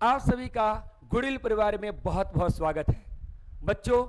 आप सभी का गुड़िल परिवार में बहुत बहुत स्वागत है। बच्चों,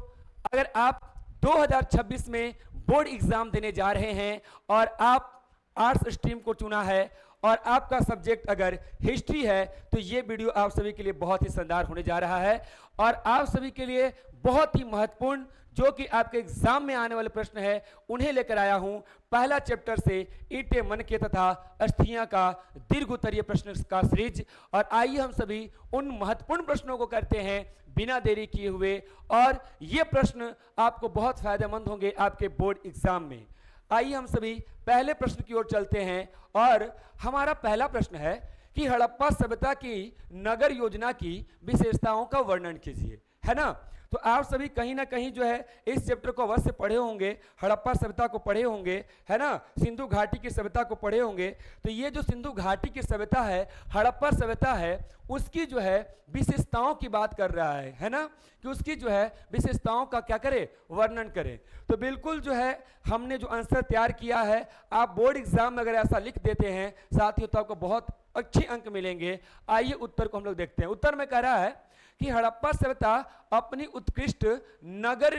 अगर आप 2026 में बोर्ड एग्जाम देने जा रहे हैं और आप आर्ट्स स्ट्रीम को चुना है और आपका सब्जेक्ट अगर हिस्ट्री है तो ये वीडियो आप सभी के लिए बहुत ही शानदार होने जा रहा है और आप सभी के लिए बहुत ही महत्वपूर्ण जो कि आपके एग्जाम में आने वाले प्रश्न है उन्हें लेकर आया हूं। पहला चैप्टर से ईंटे मन के तथा अस्थियां का दीर्घ उत्तरीय प्रश्न का सीरीज। और आइए हम सभी उन महत्वपूर्ण प्रश्नों को करते हैं बिना देरी किए हुए, और ये प्रश्न आपको बहुत फायदेमंद होंगे आपके बोर्ड एग्जाम में। आइए हम सभी पहले प्रश्न की ओर चलते हैं और हमारा पहला प्रश्न है कि हड़प्पा सभ्यता की नगर योजना की विशेषताओं का वर्णन कीजिए, है ना। तो आप सभी कहीं ना कहीं जो है इस चैप्टर को अवश्य पढ़े होंगे, हड़प्पा सभ्यता को पढ़े होंगे, है ना, सिंधु घाटी की सभ्यता को पढ़े होंगे। तो ये जो सिंधु घाटी की सभ्यता है, हड़प्पा सभ्यता है, उसकी जो है विशेषताओं की बात कर रहा है ना, कि उसकी जो है विशेषताओं का क्या करे, वर्णन करें। तो बिल्कुल जो है हमने जो आंसर तैयार किया है, आप बोर्ड एग्जाम में अगर ऐसा लिख देते हैं साथियों तो आपको बहुत अच्छे अंक मिलेंगे। आइए उत्तर को हम लोग देखते हैं। उत्तर में कह रहा है कि हड़प्पा सभ्यता अपनी उत्कृष्ट नगर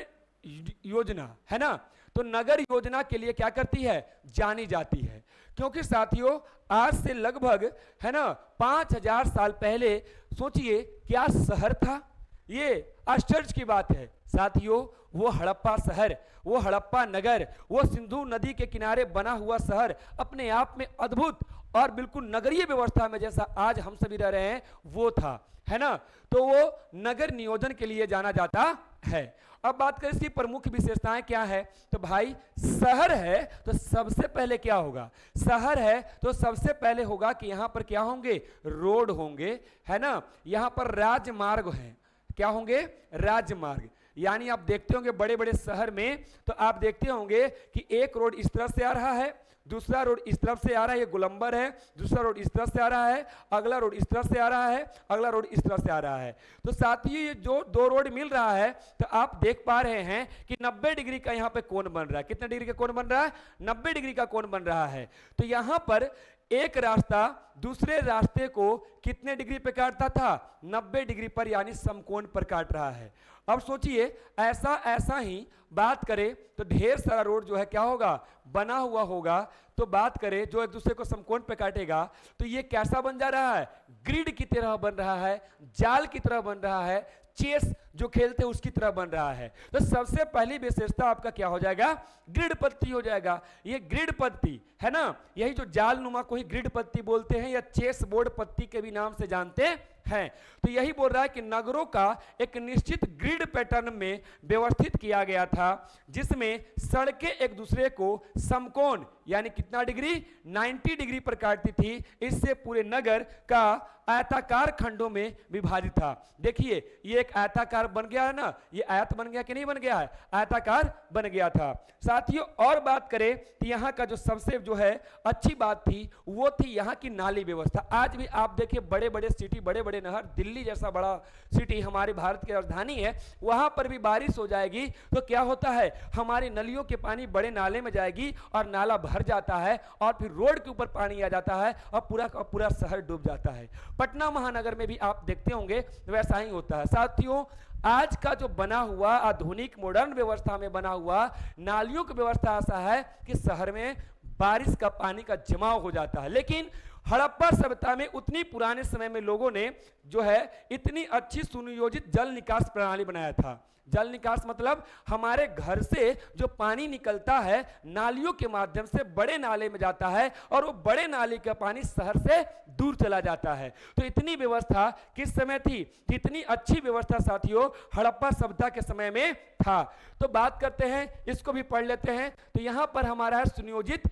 योजना, है ना, तो नगर योजना के लिए क्या करती है, जानी जाती है। क्योंकि साथियों आज से लगभग, है ना, 5000 साल पहले सोचिए क्या शहर था। ये आश्चर्य की बात है साथियों, वो हड़प्पा शहर, वो हड़प्पा नगर, वो सिंधु नदी के किनारे बना हुआ शहर अपने आप में अद्भुत और बिल्कुल नगरीय व्यवस्था में जैसा आज हम सभी रह रहे हैं वो था, है ना। तो वो नगर नियोजन के लिए जाना जाता है। अब बात करें इसकी प्रमुख विशेषताएं क्या है, तो भाई शहर है तो सबसे पहले क्या होगा, शहर है तो सबसे पहले होगा कि यहां पर क्या होंगे, रोड होंगे, है ना। यहां पर राजमार्ग हैं, क्या होंगे, राजमार्ग। यानी आप देखते होंगे बड़े बड़े शहर में तो आप देखते होंगे कि एक रोड इस तरफ से आ रहा है, दूसरा रोड इस तरफ से आ रहा है, ये गोलंबर है, दूसरा रोड इस तरफ से आ रहा है, अगला रोड इस तरफ से आ रहा है, अगला रोड इस तरफ से आ रहा है। तो साथियों ये जो दो रोड मिल रहा है तो आप देख पा रहे हैं कि 90 डिग्री का यहाँ पे कोण बन रहा है। कितने डिग्री का कोण बन रहा है, 90 डिग्री का कोण बन रहा है। तो यहां पर एक रास्ता दूसरे रास्ते को कितने डिग्री पे काटता था, 90 डिग्री पर, यानी समकोण पर काट रहा है। अब सोचिए ऐसा ही बात करें तो ढेर सारा रोड जो है क्या होगा, बना हुआ होगा। तो बात करें जो एक दूसरे को समकोण पे काटेगा तो ये कैसा बन जा रहा है, ग्रिड की तरह बन रहा है, जाल की तरह बन रहा है, चेस जो खेलते हैं उसकी तरह बन रहा है। तो सबसे पहली विशेषता आपका क्या हो जाएगा, ग्रिड पत्ती हो जाएगा। ये ग्रिड पत्ती, है ना, यही जो जाल नुमा को ही ग्रिड पत्ती बोलते हैं या चेस बोर्ड पत्ती के भी नाम से जानते हैं। तो यही बोल रहा है कि नगरों का एक निश्चित ग्रिड पैटर्न में व्यवस्थित किया गया था जिसमें सड़कें एक दूसरे को समकोण यानी कितना डिग्री, 90 डिग्री पर काटती थी। इससे पूरे नगर का आयताकार खंडों में विभाजित था। देखिए ये एक आयताकार बन गया है ना, ये आयत बन गया कि नहीं बन गया है, आयताकार बन गया था। साथियों और बात करें तो यहाँ का जो सबसे जो है अच्छी बात थी वो थी यहाँ की नाली व्यवस्था। आज भी आप देखिए बड़े बड़े सिटी, बड़े बड़े नहर, दिल्ली जैसा बड़ा सिटी हमारे भारत की राजधानी है, वहां पर भी बारिश हो जाएगी तो क्या होता है, हमारी नलियों के पानी बड़े नाले में जाएगी और नाला भर जाता है और फिर रोड के ऊपर पानी आ जाता है और पूरा का पूरा शहर डूब जाता है। पटना महानगर में भी आप देखते होंगे वैसा ही होता है। साथियों आज का जो बना हुआ आधुनिक मॉडर्न व्यवस्था में बना हुआ नालियों की व्यवस्था ऐसा है कि शहर में बारिश का पानी का जमाव हो जाता है। लेकिन हड़प्पा सभ्यता में उतनी पुराने समय में लोगों ने जो है इतनी अच्छी सुनियोजित जल निकास प्रणाली बनाया था। जल निकास मतलब हमारे घर से जो पानी निकलता है नालियों के माध्यम से बड़े नाले में जाता है और वो बड़े नाले का पानी शहर से दूर चला जाता है। तो इतनी व्यवस्था किस समय थी, इतनी अच्छी व्यवस्था साथियों हड़प्पा सभ्यता के समय में था। तो बात करते हैं, इसको भी पढ़ लेते हैं। तो यहां पर हमारा है सुनियोजित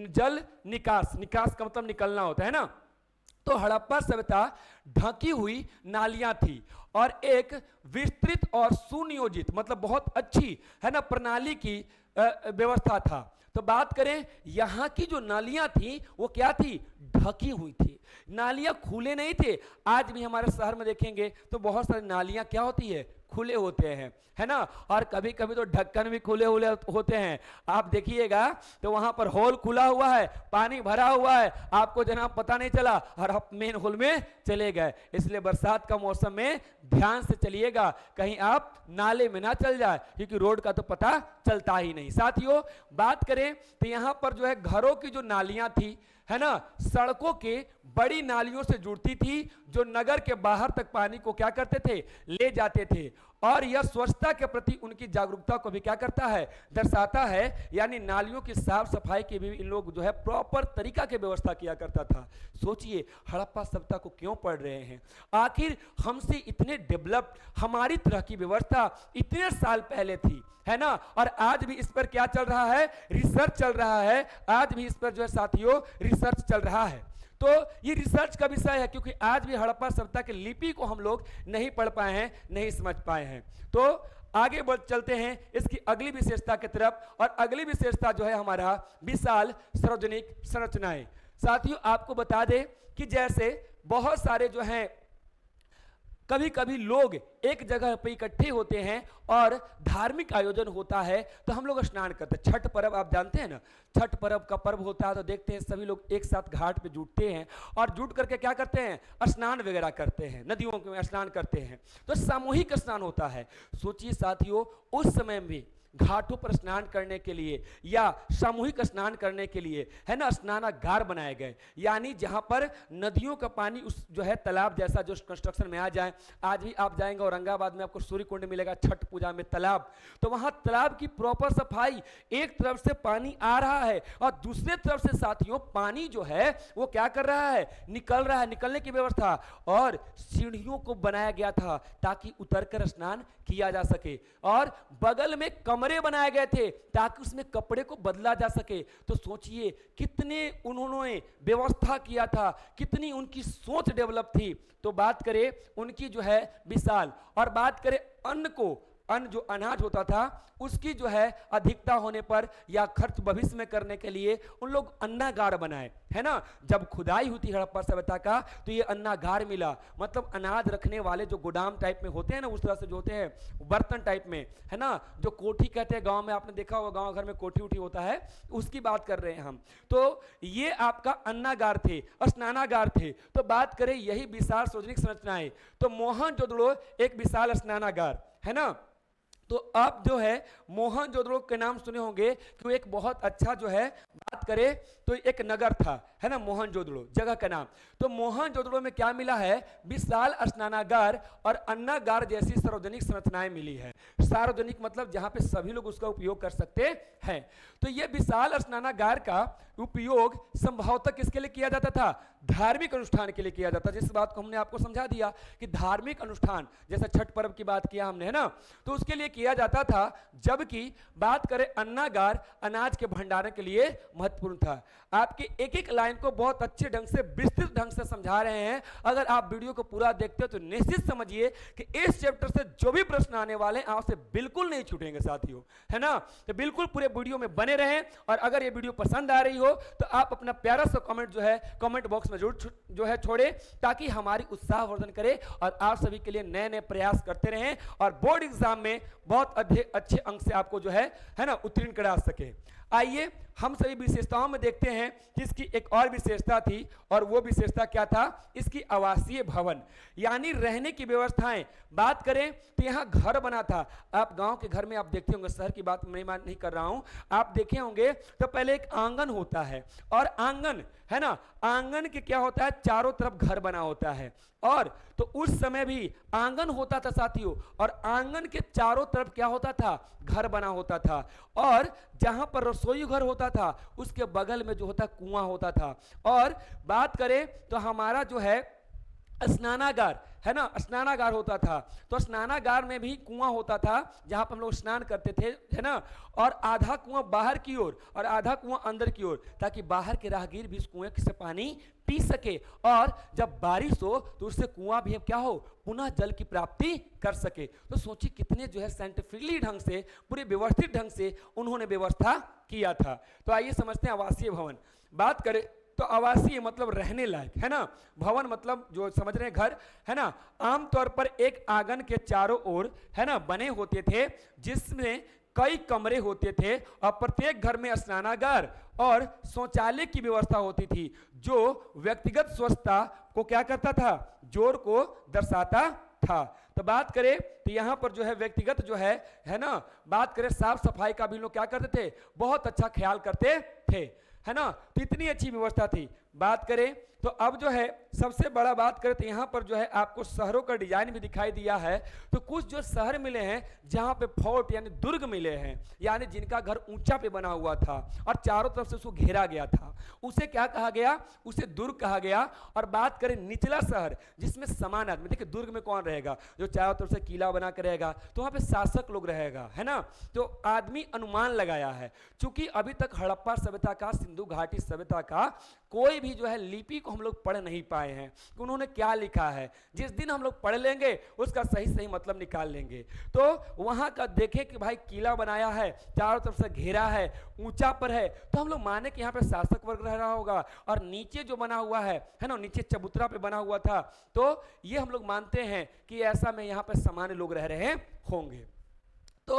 जल निकास, निकास का मतलब निकलना होता है ना। तो हड़प्पा सभ्यता ढकी हुई नालियां थी और एक विस्तृत और सुनियोजित मतलब बहुत अच्छी, है ना, प्रणाली की व्यवस्था था। तो बात करें यहां की जो नालियां थी वो क्या थी, ढकी हुई थी। नालियां खुले नहीं थे। आज भी हमारे शहर में देखेंगे तो बहुत सारी नालियां क्या होती है, खुले होते हैं, है ना। और कभी कभी तो ढक्कन भी खुले खुले होते हैं। आप देखिएगा तो वहां पर होल खुला हुआ है, पानी भरा हुआ है, आपको जनाब पता नहीं चला और आप मेन होल में चले गए। इसलिए बरसात का मौसम में ध्यान से चलिएगा, कहीं आप नाले में ना चल जाए, क्योंकि रोड का तो पता चलता ही नहीं। साथियों, बात करें तो यहां पर जो है घरों की जो नालियां थी, है ना, सड़कों के बड़ी नालियों से जुड़ती थी, जो नगर के बाहर तक पानी को क्या करते थे, ले जाते थे। और यह स्वच्छता के प्रति उनकी जागरूकता को भी क्या करता है, दर्शाता है। यानी नालियों की साफ सफाई की भी इन लोग जो है प्रॉपर तरीका की व्यवस्था किया करता था। सोचिए हड़प्पा सभ्यता को क्यों पढ़ रहे हैं, आखिर हमसे इतने डेवलप्ड हमारी तरह की व्यवस्था इतने साल पहले थी, है ना। और आज भी इस पर क्या चल रहा है, रिसर्च चल रहा है। आज भी इस पर जो है साथियों रिसर्च चल रहा है। तो ये रिसर्च का विषय है, क्योंकि आज भी हड़प्पा सभ्यता की लिपि को हम लोग नहीं पढ़ पाए हैं, नहीं समझ पाए हैं। तो आगे बढ़ चलते हैं इसकी अगली विशेषता की तरफ। और अगली विशेषता जो है हमारा विशाल सार्वजनिक संरचनाएं। साथियों, आपको बता दें कि जैसे बहुत सारे जो हैं कभी कभी लोग एक जगह पर इकट्ठे होते हैं और धार्मिक आयोजन होता है तो हम लोग स्नान करते हैं। छठ पर्व आप जानते हैं ना, छठ पर्व का पर्व होता है तो देखते हैं सभी लोग एक साथ घाट पे जुटते हैं और जुट करके क्या करते हैं, स्नान वगैरह करते हैं, नदियों में स्नान करते हैं। तो सामूहिक स्नान होता है। सोचिए साथियों, उस समय भी घाटों पर स्नान करने के लिए या सामूहिक स्नान करने के लिए, है ना, स्नानागार बनाए गए। यानी जहां पर नदियों का पानी उस जो है तालाब जैसा जो कंस्ट्रक्शन में आ जाए। आज भी आप जाएंगे औरंगाबाद में, आपको सूर्य कुंड मिलेगा, छठ पूजा में तालाब, तो वहां तालाब की प्रॉपर सफाई, एक तरफ से पानी आ रहा है और दूसरे तरफ से साथियों पानी जो है वो क्या कर रहा है, निकल रहा है, निकलने की व्यवस्था। और सीढ़ियों को बनाया गया था ताकि उतरकर स्नान किया जा सके, और बगल में कमरे बनाए गए थे ताकि उसमें कपड़े को बदला जा सके। तो सोचिए कितने उन्होंने व्यवस्था किया था, कितनी उनकी सोच डेवलप थी। तो बात करें उनकी जो है विशाल, और बात करें अन्न जो अनाज होता था उसकी जो है अधिकता होने पर या खर्च भविष्य में करने के लिए उन लोग अन्नागार बनाए, है ना। जब खुदाई हुई थी हड़प्पा सभ्यता का तो ये अन्नागार मिला, मतलब अनाज रखने वाले जो गोदाम टाइप में होते हैं ना, उस तरह से जो होते हैं बर्तन टाइप में, है ना, जो कोठी कहते हैं, गांव में आपने देखा होगा, गांव घर में कोठी उठी होता है, उसकी बात कर रहे हैं हम। तो ये आपका अन्नागार थे, स्नानागार थे। तो बात करें यही विशाल सार्वजनिक संरचनाएं, तो मोहनजोदड़ो एक विशाल स्नानागार, है ना। तो आप जो है मोहनजोदड़ो के नाम सुने होंगे कि वो एक बहुत अच्छा जो है, बात करें तो एक नगर था, है ना, मोहनजोदड़ो जगह का नाम। तो मोहनजोदड़ो में क्या मिला है, विशाल स्नानागार और अन्नागार जैसी सार्वजनिक संरचनाएं मिली है। सार्वजनिक मतलब जहां पे सभी लोग उसका उपयोग कर सकते हैं। तो ये विशाल स्नानागार का उपयोग संभवतः किसके लिए किया जाता था, धार्मिक अनुष्ठान के लिए किया जाता। जिस बात को हमने आपको समझा दिया कि धार्मिक अनुष्ठान जैसे छठ पर्व की बात किया हमने, है ना, तो उसके लिए किया जाता था। जबकि बात करें अन्नागार, अनाज के भंडारण के लिए महत्वपूर्ण था। आपकी एक एक लाइन को बहुत अच्छे ढंग से विस्तृत ढंग से समझा रहे हैं। अगर आप वीडियो को पूरा देखते हो तो निश्चित समझिए कि इस चैप्टर से जो भी प्रश्न आने वाले हैं आपसे बिल्कुल नहीं छूटेंगे साथियों, है ना। तो बिल्कुल पूरे वीडियो में बने रहें। और अगर ये वीडियो पसंद आ रही हो तो आप अपना प्यारा सा कमेंट जो है कमेंट बॉक्स में जरूर जो है छोड़े, ताकि हमारी उत्साहवर्धन करे और आप सभी के लिए नए नए प्रयास करते रहें और बोर्ड एग्जाम में बहुत अच्छे अंक से आपको जो है ना, उत्तीर्ण करा सके। आइए हम सभी विशेषताओं में देखते हैं कि इसकी एक और विशेषता थी, और वो विशेषता क्या था, इसकी आवासीय भवन यानी रहने की व्यवस्थाएं। बात करें तो यहाँ घर बना था। आप गांव के घर में आप देखते होंगे, शहर की बात नहीं कर रहा हूं, आप देखे होंगे तो पहले एक आंगन होता है, और आंगन, है ना, आंगन के क्या होता है, चारों तरफ घर बना होता है। और तो उस समय भी आंगन होता था साथियों, और आंगन के चारों तरफ क्या होता था, घर बना होता था। और जहां पर रसोई घर होता था उसके बगल में जो होता कुआं होता था। और बात करें तो हमारा जो है स्नानागार, है ना, स्नानागार होता था। तो स्नानागार में भी कुआं होता था जहां पर हम लोग स्नान करते थे, है ना। और आधा कुआं बाहर की ओर और आधा कुआं अंदर की ओर, ताकि बाहर के राहगीर भी इस कुएं से पानी पी सके, और जब बारिश हो तो उससे कुआं भी क्या हो, पुनः जल की प्राप्ति कर सके। तो सोचिए कितने जो है साइंटिफिकली ढंग से, पूरे व्यवस्थित ढंग से उन्होंने व्यवस्था किया था। तो आइए समझते हैं आवासीय भवन। बात करें तो आवासीय मतलब रहने लायक, है ना। भवन मतलब जो समझ रहे हैं घर, है ना। आमतौर पर एक आंगन के चारों ओर, है ना, बने होते थे जिसमें कई कमरे होते थे और प्रत्येक घर में स्नानागार और शौचालय की व्यवस्था होती थी, जो व्यक्तिगत स्वच्छता को क्या करता था, जोर को दर्शाता था। तो बात करें तो यहां पर जो है व्यक्तिगत जो है ना, बात करें साफ सफाई का भी लोग क्या करते थे, बहुत अच्छा ख्याल करते थे, है ना। तो इतनी अच्छी व्यवस्था थी। बात करें तो अब जो है सबसे बड़ा बात करें तो यहाँ पर जो है आपको शहरों का डिजाइन भी दिखाई दिया है। तो कुछ जो शहर मिले हैं जहाँ पे फोर्ट यानी दुर्ग मिले हैं, यानी जिनका घर ऊंचा पे बना हुआ था और चारों तरफ से उसको घेरा गया था, उसे क्या कहा गया, उसे दुर्ग कहा गया। और बात करें निचला शहर जिसमें समान आदमी, देखिए दुर्ग में कौन रहेगा, जो चारों तरफ से किला बना कर रहेगा, तो वहाँ पे शासक लोग रहेगा, है ना। तो आदमी अनुमान लगाया है, चूंकि अभी तक हड़प्पा सभ्यता का, सिंधु घाटी सभ्यता का कोई भी जो है लिपि को हम लोग पढ़ नहीं पाए हैं कि उन्होंने क्या लिखा है। जिस दिन हम लोग पढ़ लेंगे उसका सही सही मतलब निकाल लेंगे। तो वहां का देखें कि भाई किला बनाया है, चारों तरफ से घेरा है, ऊंचा पर है, तो हम लोग माने कि यहाँ पे शासक वर्ग रह रहा होगा। और नीचे जो बना हुआ है ना, नीचे चबूतरा पे बना हुआ था, तो ये हम लोग मानते हैं कि ऐसा में यहाँ पे सामान्य लोग रह रहे होंगे। तो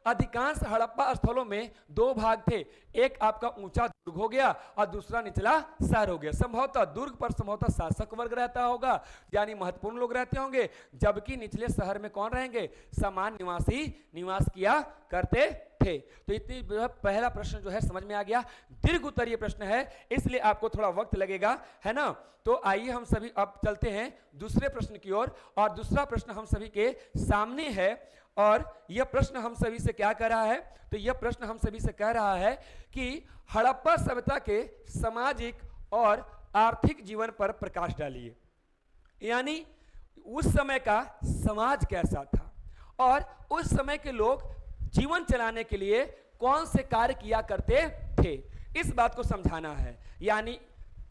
अधिकांश हड़प्पा स्थलों में दो भाग थे, एक आपका ऊंचा दुर्ग हो गया और दूसरा निचला शहर हो गया। संभवतः दुर्ग पर संभवतः शासक वर्ग रहता होगा, यानी महत्वपूर्ण लोग रहते होंगे, जबकि निचले शहर में कौन रहेंगे, सामान्य निवासी निवास किया करते थे। तो इतनी पहला प्रश्न जो है समझ में आ गया। दीर्घ उत्तरीय प्रश्न है इसलिए आपको थोड़ा वक्त लगेगा, है ना। तो आइए हम सभी अब चलते हैं दूसरे प्रश्न की ओर। और दूसरा प्रश्न हम सभी के सामने है और यह प्रश्न हम सभी से क्या कह रहा है, तो यह प्रश्न हम सभी से कह रहा है कि हड़प्पा सभ्यता के सामाजिक और आर्थिक जीवन पर प्रकाश डालिए, यानी उस समय का समाज कैसा था और उस समय के लोग जीवन चलाने के लिए कौन से कार्य किया करते थे, इस बात को समझाना है। यानी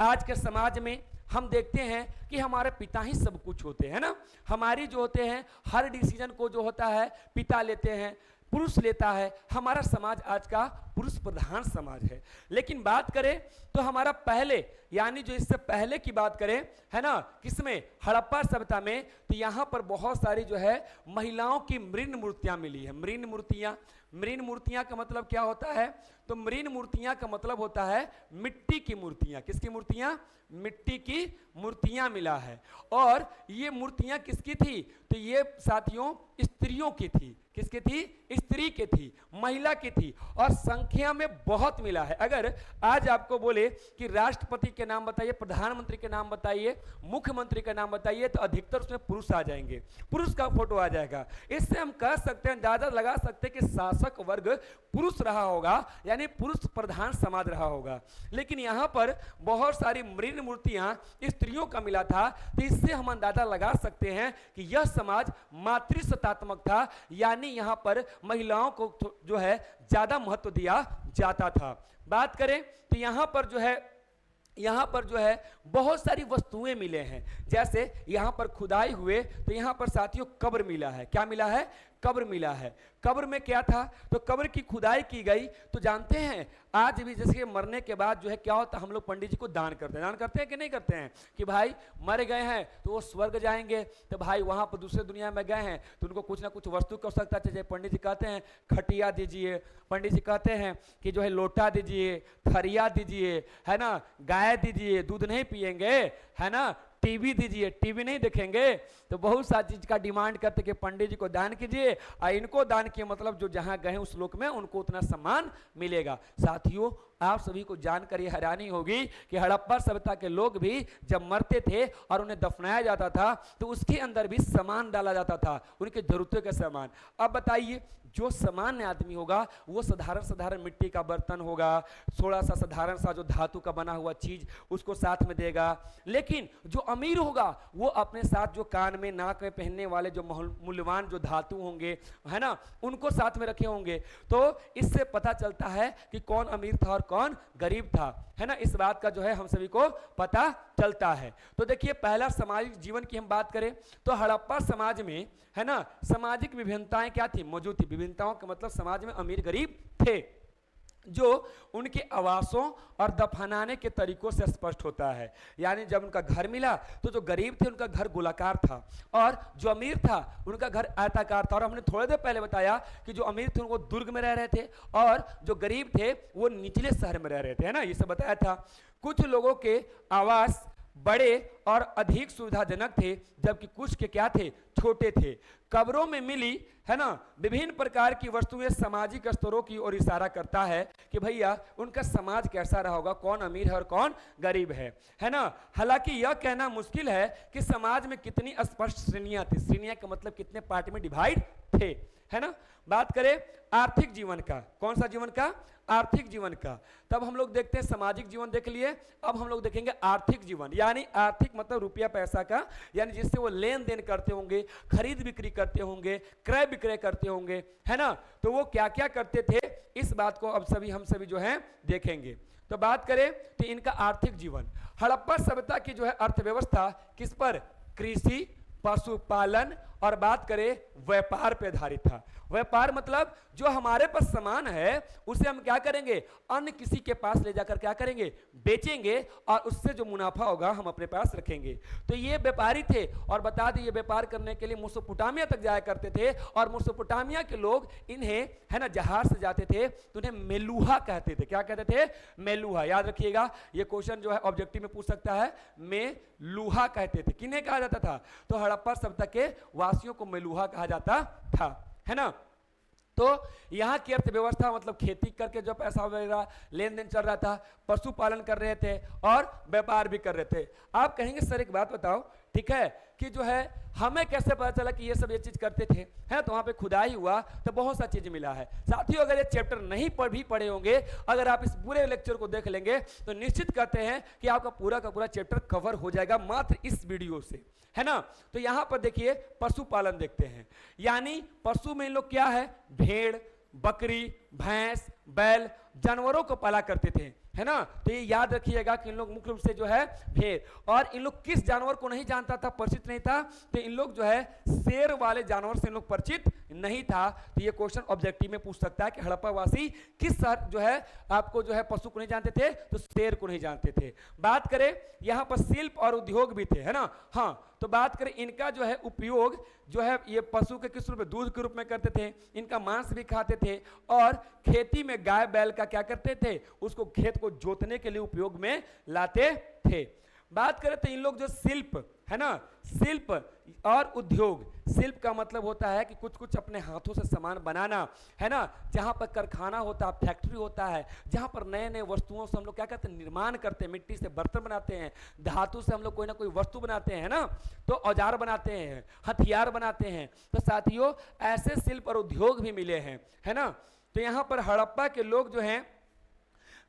आज के समाज में हम देखते हैं कि हमारे पिता ही सब कुछ होते हैं ना, हमारी जो होते हैं हर डिसीजन को जो होता है पिता लेते हैं, पुरुष लेता है। हमारा समाज आज का पुरुष प्रधान समाज है। लेकिन बात करें तो हमारा पहले, यानी जो इससे पहले की बात करें, है ना, किसमें, हड़प्पा सभ्यता में, तो यहाँ पर बहुत सारी जो है महिलाओं की मृण मूर्तियां मिली है। मृण मूर्तियां, मृण मूर्तियां का मतलब क्या होता है, तो मृण मूर्तियां का मतलब होता है मिट्टी की मूर्तियां। किसकी मूर्तियां, मिट्टी की मूर्तियां मिला है। और ये मूर्तियां किसकी थी, तो ये साथियों स्त्रियों की थी। किसकी थी, स्त्री की थी, महिला की थी, और संख्या में बहुत मिला है। अगर आज आपको बोले कि राष्ट्रपति के नाम बताइए, प्रधानमंत्री के नाम बताइए, मुख्यमंत्री का नाम बताइए, तो अधिकतर उसमें पुरुष आ जाएंगे, पुरुष का फोटो आ जाएगा। इससे हम कह सकते हैं, अंदाजा लगा सकते हैं कि शासक वर्ग पुरुष रहा होगा, यानी पुरुष प्रधान समाज रहा होगा। लेकिन यहाँ पर बहुत सारी मृण मूर्तियां स्त्रियों का मिला था, तो इससे हम अंदाजा लगा सकते हैं कि यह समाज मातृसत्तात्मक था, यानी यहाँ पर महिलाओं को जो है ज्यादा महत्व दिया जाता था। बात करें तो यहाँ पर जो है बहुत सारी वस्तुएं मिले हैं। जैसे यहाँ पर खुदाई हुए तो यहाँ पर साथियों कब्र मिला है। क्या मिला है, कब्र मिला है। कब्र में क्या था, तो कब्र की खुदाई की गई। तो जानते हैं आज भी जैसे मरने के बाद जो है क्या होता है, हम लोग पंडित जी को दान करते हैं। दान करते हैं कि नहीं करते हैं, कि भाई मर गए हैं तो वो स्वर्ग जाएंगे, तो भाई वहां पर दूसरे दुनिया में गए हैं तो उनको कुछ ना कुछ वस्तु की आवश्यकता चाहिए। पंडित जी कहते हैं खटिया दीजिए, पंडित जी कहते हैं कि जो है लोटा दीजिए, थरिया दीजिए, है ना, गाय दीजिए, दूध नहीं पिएंगे, है ना, टीवी दीजिए, टीवी नहीं देखेंगे। तो बहुत सारी चीज का डिमांड करते कि पंडित जी को दान कीजिए, और इनको दान किए मतलब जो जहां गए उस लोक में उनको उतना सम्मान मिलेगा। साथियों आप सभी को जानकर ये हैरानी होगी कि हड़प्पा सभ्यता के लोग भी जब मरते थे और उन्हें दफनाया जाता था तो उसके अंदर भी सामान डाला जाता था, उनके जरूरतों के सामान। अब बताइए जो सामान्य आदमी होगा वो साधारण मिट्टी का बर्तन होगा, थोड़ा सा साधारण सा जो धातु का बना हुआ चीज उसको साथ में देगा। लेकिन जो अमीर होगा वो अपने साथ जो कान में नाक में पहनने वाले जो मूल्यवान जो धातु होंगे, है ना, उनको साथ में रखे होंगे। तो इससे पता चलता है कि कौन अमीर था और कौन गरीब था, है ना, इस बात का जो है हम सभी को पता चलता है। तो देखिए पहला सामाजिक जीवन की हम बात करें तो हड़प्पा समाज में, है ना, सामाजिक विभिन्नताएं क्या थी, मौजूद थी। विभिन्नताओं का मतलब समाज में अमीर गरीब थे। जो उनके आवासों और दफनाने के तरीकों से स्पष्ट होता है। यानी जब उनका घर मिला तो जो गरीब थे उनका घर गोलाकार था और जो अमीर था उनका घर आयताकार था। और हमने थोड़ी देर पहले बताया कि जो अमीर थे उनको दुर्ग में रह रहे थे और जो गरीब थे वो निचले शहर में रह रहे थे, है ना, ये सब बताया था। कुछ लोगों के आवास बड़े और अधिक सुविधाजनक थे जबकि कुछ के क्या थे, छोटे थे। कब्रों में मिली, है ना, विभिन्न प्रकार की वस्तुएं सामाजिक स्तरों की ओर इशारा करता है कि भैया उनका समाज कैसा रहा होगा, कौन अमीर है और कौन गरीब है ना। हालांकि यह कहना मुश्किल है कि समाज में कितनी स्पष्ट श्रेणियां थी। श्रेणियां का मतलब कितने पार्ट में डिवाइड थे, है ना। बात करें आर्थिक जीवन का, कौन सा जीवन का, आर्थिक जीवन का। तब हम लोग देखते हैं सामाजिक जीवन देख लिए, अब हम लोग देखेंगे आर्थिक जीवन। यानी आर्थिक मतलब रुपया पैसा का, यानी जिससे वो लेन देन करते होंगे, खरीद बिक्री करते होंगे, क्रय विक्रय करते होंगे, है ना। तो वो क्या क्या करते थे, इस बात को अब हम सभी जो है देखेंगे। तो बात करें तो इनका आर्थिक जीवन, हड़प्पा सभ्यता की जो है अर्थव्यवस्था किस पर, कृषि, पशुपालन और बात करें व्यापार पे आधारित था। व्यापार मतलब जो हमारे पास सामान है उसे हम क्या करेंगे, अन्य किसी के पास ले जाकर क्या करेंगे, बेचेंगे और उससे जो मुनाफा होगा हम अपने पास रखेंगे। तो ये व्यापारी थे। और बता दें ये व्यापार करने के लिए मेसोपोटामिया तक जाया करते थे और मेसोपोटामिया के लोग इन्हें, है ना, जहाज से जाते थे तो उन्हें मेलूहा कहते थे। क्या कहते थे, मेलूहा। याद रखिएगा ये क्वेश्चन जो है ऑब्जेक्टिव में पूछ सकता है, मेलूहा कहते थे। किन्हें कहा जाता था, तो हड़प्पा सभ्यता के वासियों को मेलूहा कहा जाता था, है ना। तो यहाँ की अर्थव्यवस्था मतलब खेती करके जो पैसा वगैरह लेन देन चल रहा था, पशुपालन कर रहे थे और व्यापार भी कर रहे थे। आप कहेंगे सर एक बात बताओ, ठीक है, कि जो है हमें कैसे पता चला कि ये सब ये चीज करते थे, है। तो वहां पे खुदाई हुआ तो बहुत सा चीज मिला है। साथियों अगर ये चैप्टर नहीं पढ़े होंगे, अगर आप इस पूरे लेक्चर को देख लेंगे तो निश्चित कहते हैं कि आपका पूरा का पूरा चैप्टर कवर हो जाएगा मात्र इस वीडियो से, है ना। तो यहां पर देखिए पशुपालन देखते हैं। यानी पशु में इन लोग क्या है, भेड़, बकरी, भैंस, बैल, जानवरों को पाला करते थे, है ना। तो ये याद रखिएगा कि इन लोग मुख्य रूप से जो है भेड़, और इन लोग किस जानवर को नहीं जानता था, परिचित नहीं था, तो इन लोग जो है शेर वाले जानवर से इन लोग परिचित नहीं था। तो ये क्वेश्चन ऑब्जेक्टिव में पूछ सकता है कि हड़प्पा वासी किस शहर जो है आपको जो है पशु को नहीं जानते थे, तो शेर को नहीं जानते थे। बात करें यहाँ पर शिल्प और उद्योग भी थे, है ना। हाँ, तो बात करें इनका जो है उपयोग जो है ये पशु के किस रूप में, दूध के रूप में करते थे, इनका मांस भी खाते थे और खेती में गाय बैल का क्या करते थे, उसको खेत को जोतने के लिए उपयोग में लाते थे। बात करें तो इन लोग जो शिल्प, है ना, शिल्प और उद्योग, शिल्प का मतलब होता है कि कुछ कुछ अपने हाथों से सामान बनाना, है ना। जहां पर कारखाना होता है, फैक्ट्री होता है, जहां पर नए नए वस्तुओं से हम लोग क्या करते हैं, निर्माण करते हैं, मिट्टी से बर्तन बनाते हैं, धातु से हम लोग कोई ना कोई वस्तु बनाते हैं, ना, तो औजार बनाते हैं, हथियार बनाते हैं। तो साथियों ऐसे शिल्प और उद्योग भी मिले हैं, है ना। तो यहां पर हड़प्पा के लोग जो हैं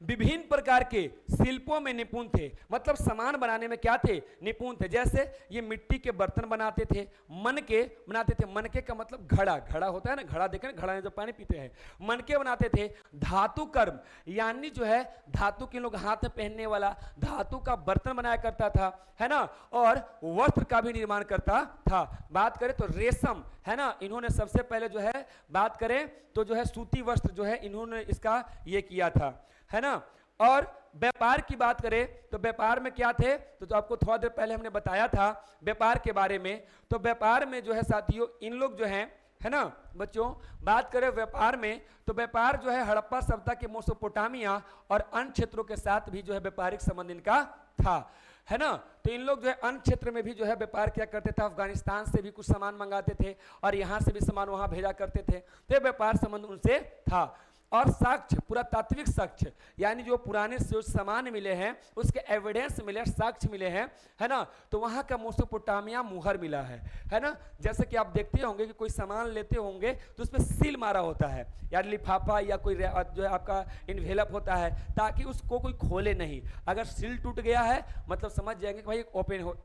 विभिन्न प्रकार के शिल्पों में निपुण थे, मतलब सामान बनाने में क्या थे, निपुण थे। जैसे ये मिट्टी के बर्तन बनाते थे, मनके बनाते थे। मनके का मतलब घड़ा, घड़ा होता है ना, घड़ा देखें, घड़ा में जो पानी पीते हैं, मनके बनाते थे। धातु कर्म, यानी जो है धातु के लोग हाथ में पहनने वाला धातु का बर्तन बनाया करता था, है ना, और वस्त्र का भी निर्माण करता था। बात करें तो रेशम, है ना, इन्होंने सबसे पहले जो है बात करें तो जो है सूती वस्त्र जो है इन्होंने इसका ये किया था, है ना। और व्यापार की बात करें तो व्यापार में क्या थे, तो आपको थोड़ा देर पहले हमने बताया था व्यापार के बारे में। तो व्यापार में जो है साथियों इन लोग जो हैं, है ना बच्चों, बात करें व्यापार में तो व्यापार जो है हड़प्पा सभ्यता के मेसोपोटामिया और अन्य क्षेत्रों के साथ भी जो है व्यापारिक संबंध इनका था, है ना। तो इन लोग जो है अन्य क्षेत्र में भी जो है व्यापार क्या करते थे, अफगानिस्तान से भी कुछ सामान मंगाते थे और यहाँ से भी सामान वहाँ भेजा करते थे। तो व्यापार संबंध उनसे था। और साक्ष्य, पुरातात्विक साक्ष्य, यानी जो पुराने जो सामान मिले हैं उसके एविडेंस मिले, साक्ष्य मिले हैं, है ना। तो वहाँ का मेसोपोटामिया मुहर मिला है ना। जैसे कि आप देखते होंगे कि कोई सामान लेते होंगे तो उसमें सील मारा होता है, या लिफाफा या कोई जो है आपका इन्वेलप होता है, ताकि उसको कोई खोले नहीं। अगर सील टूट गया है मतलब समझ जाएंगे कि भाई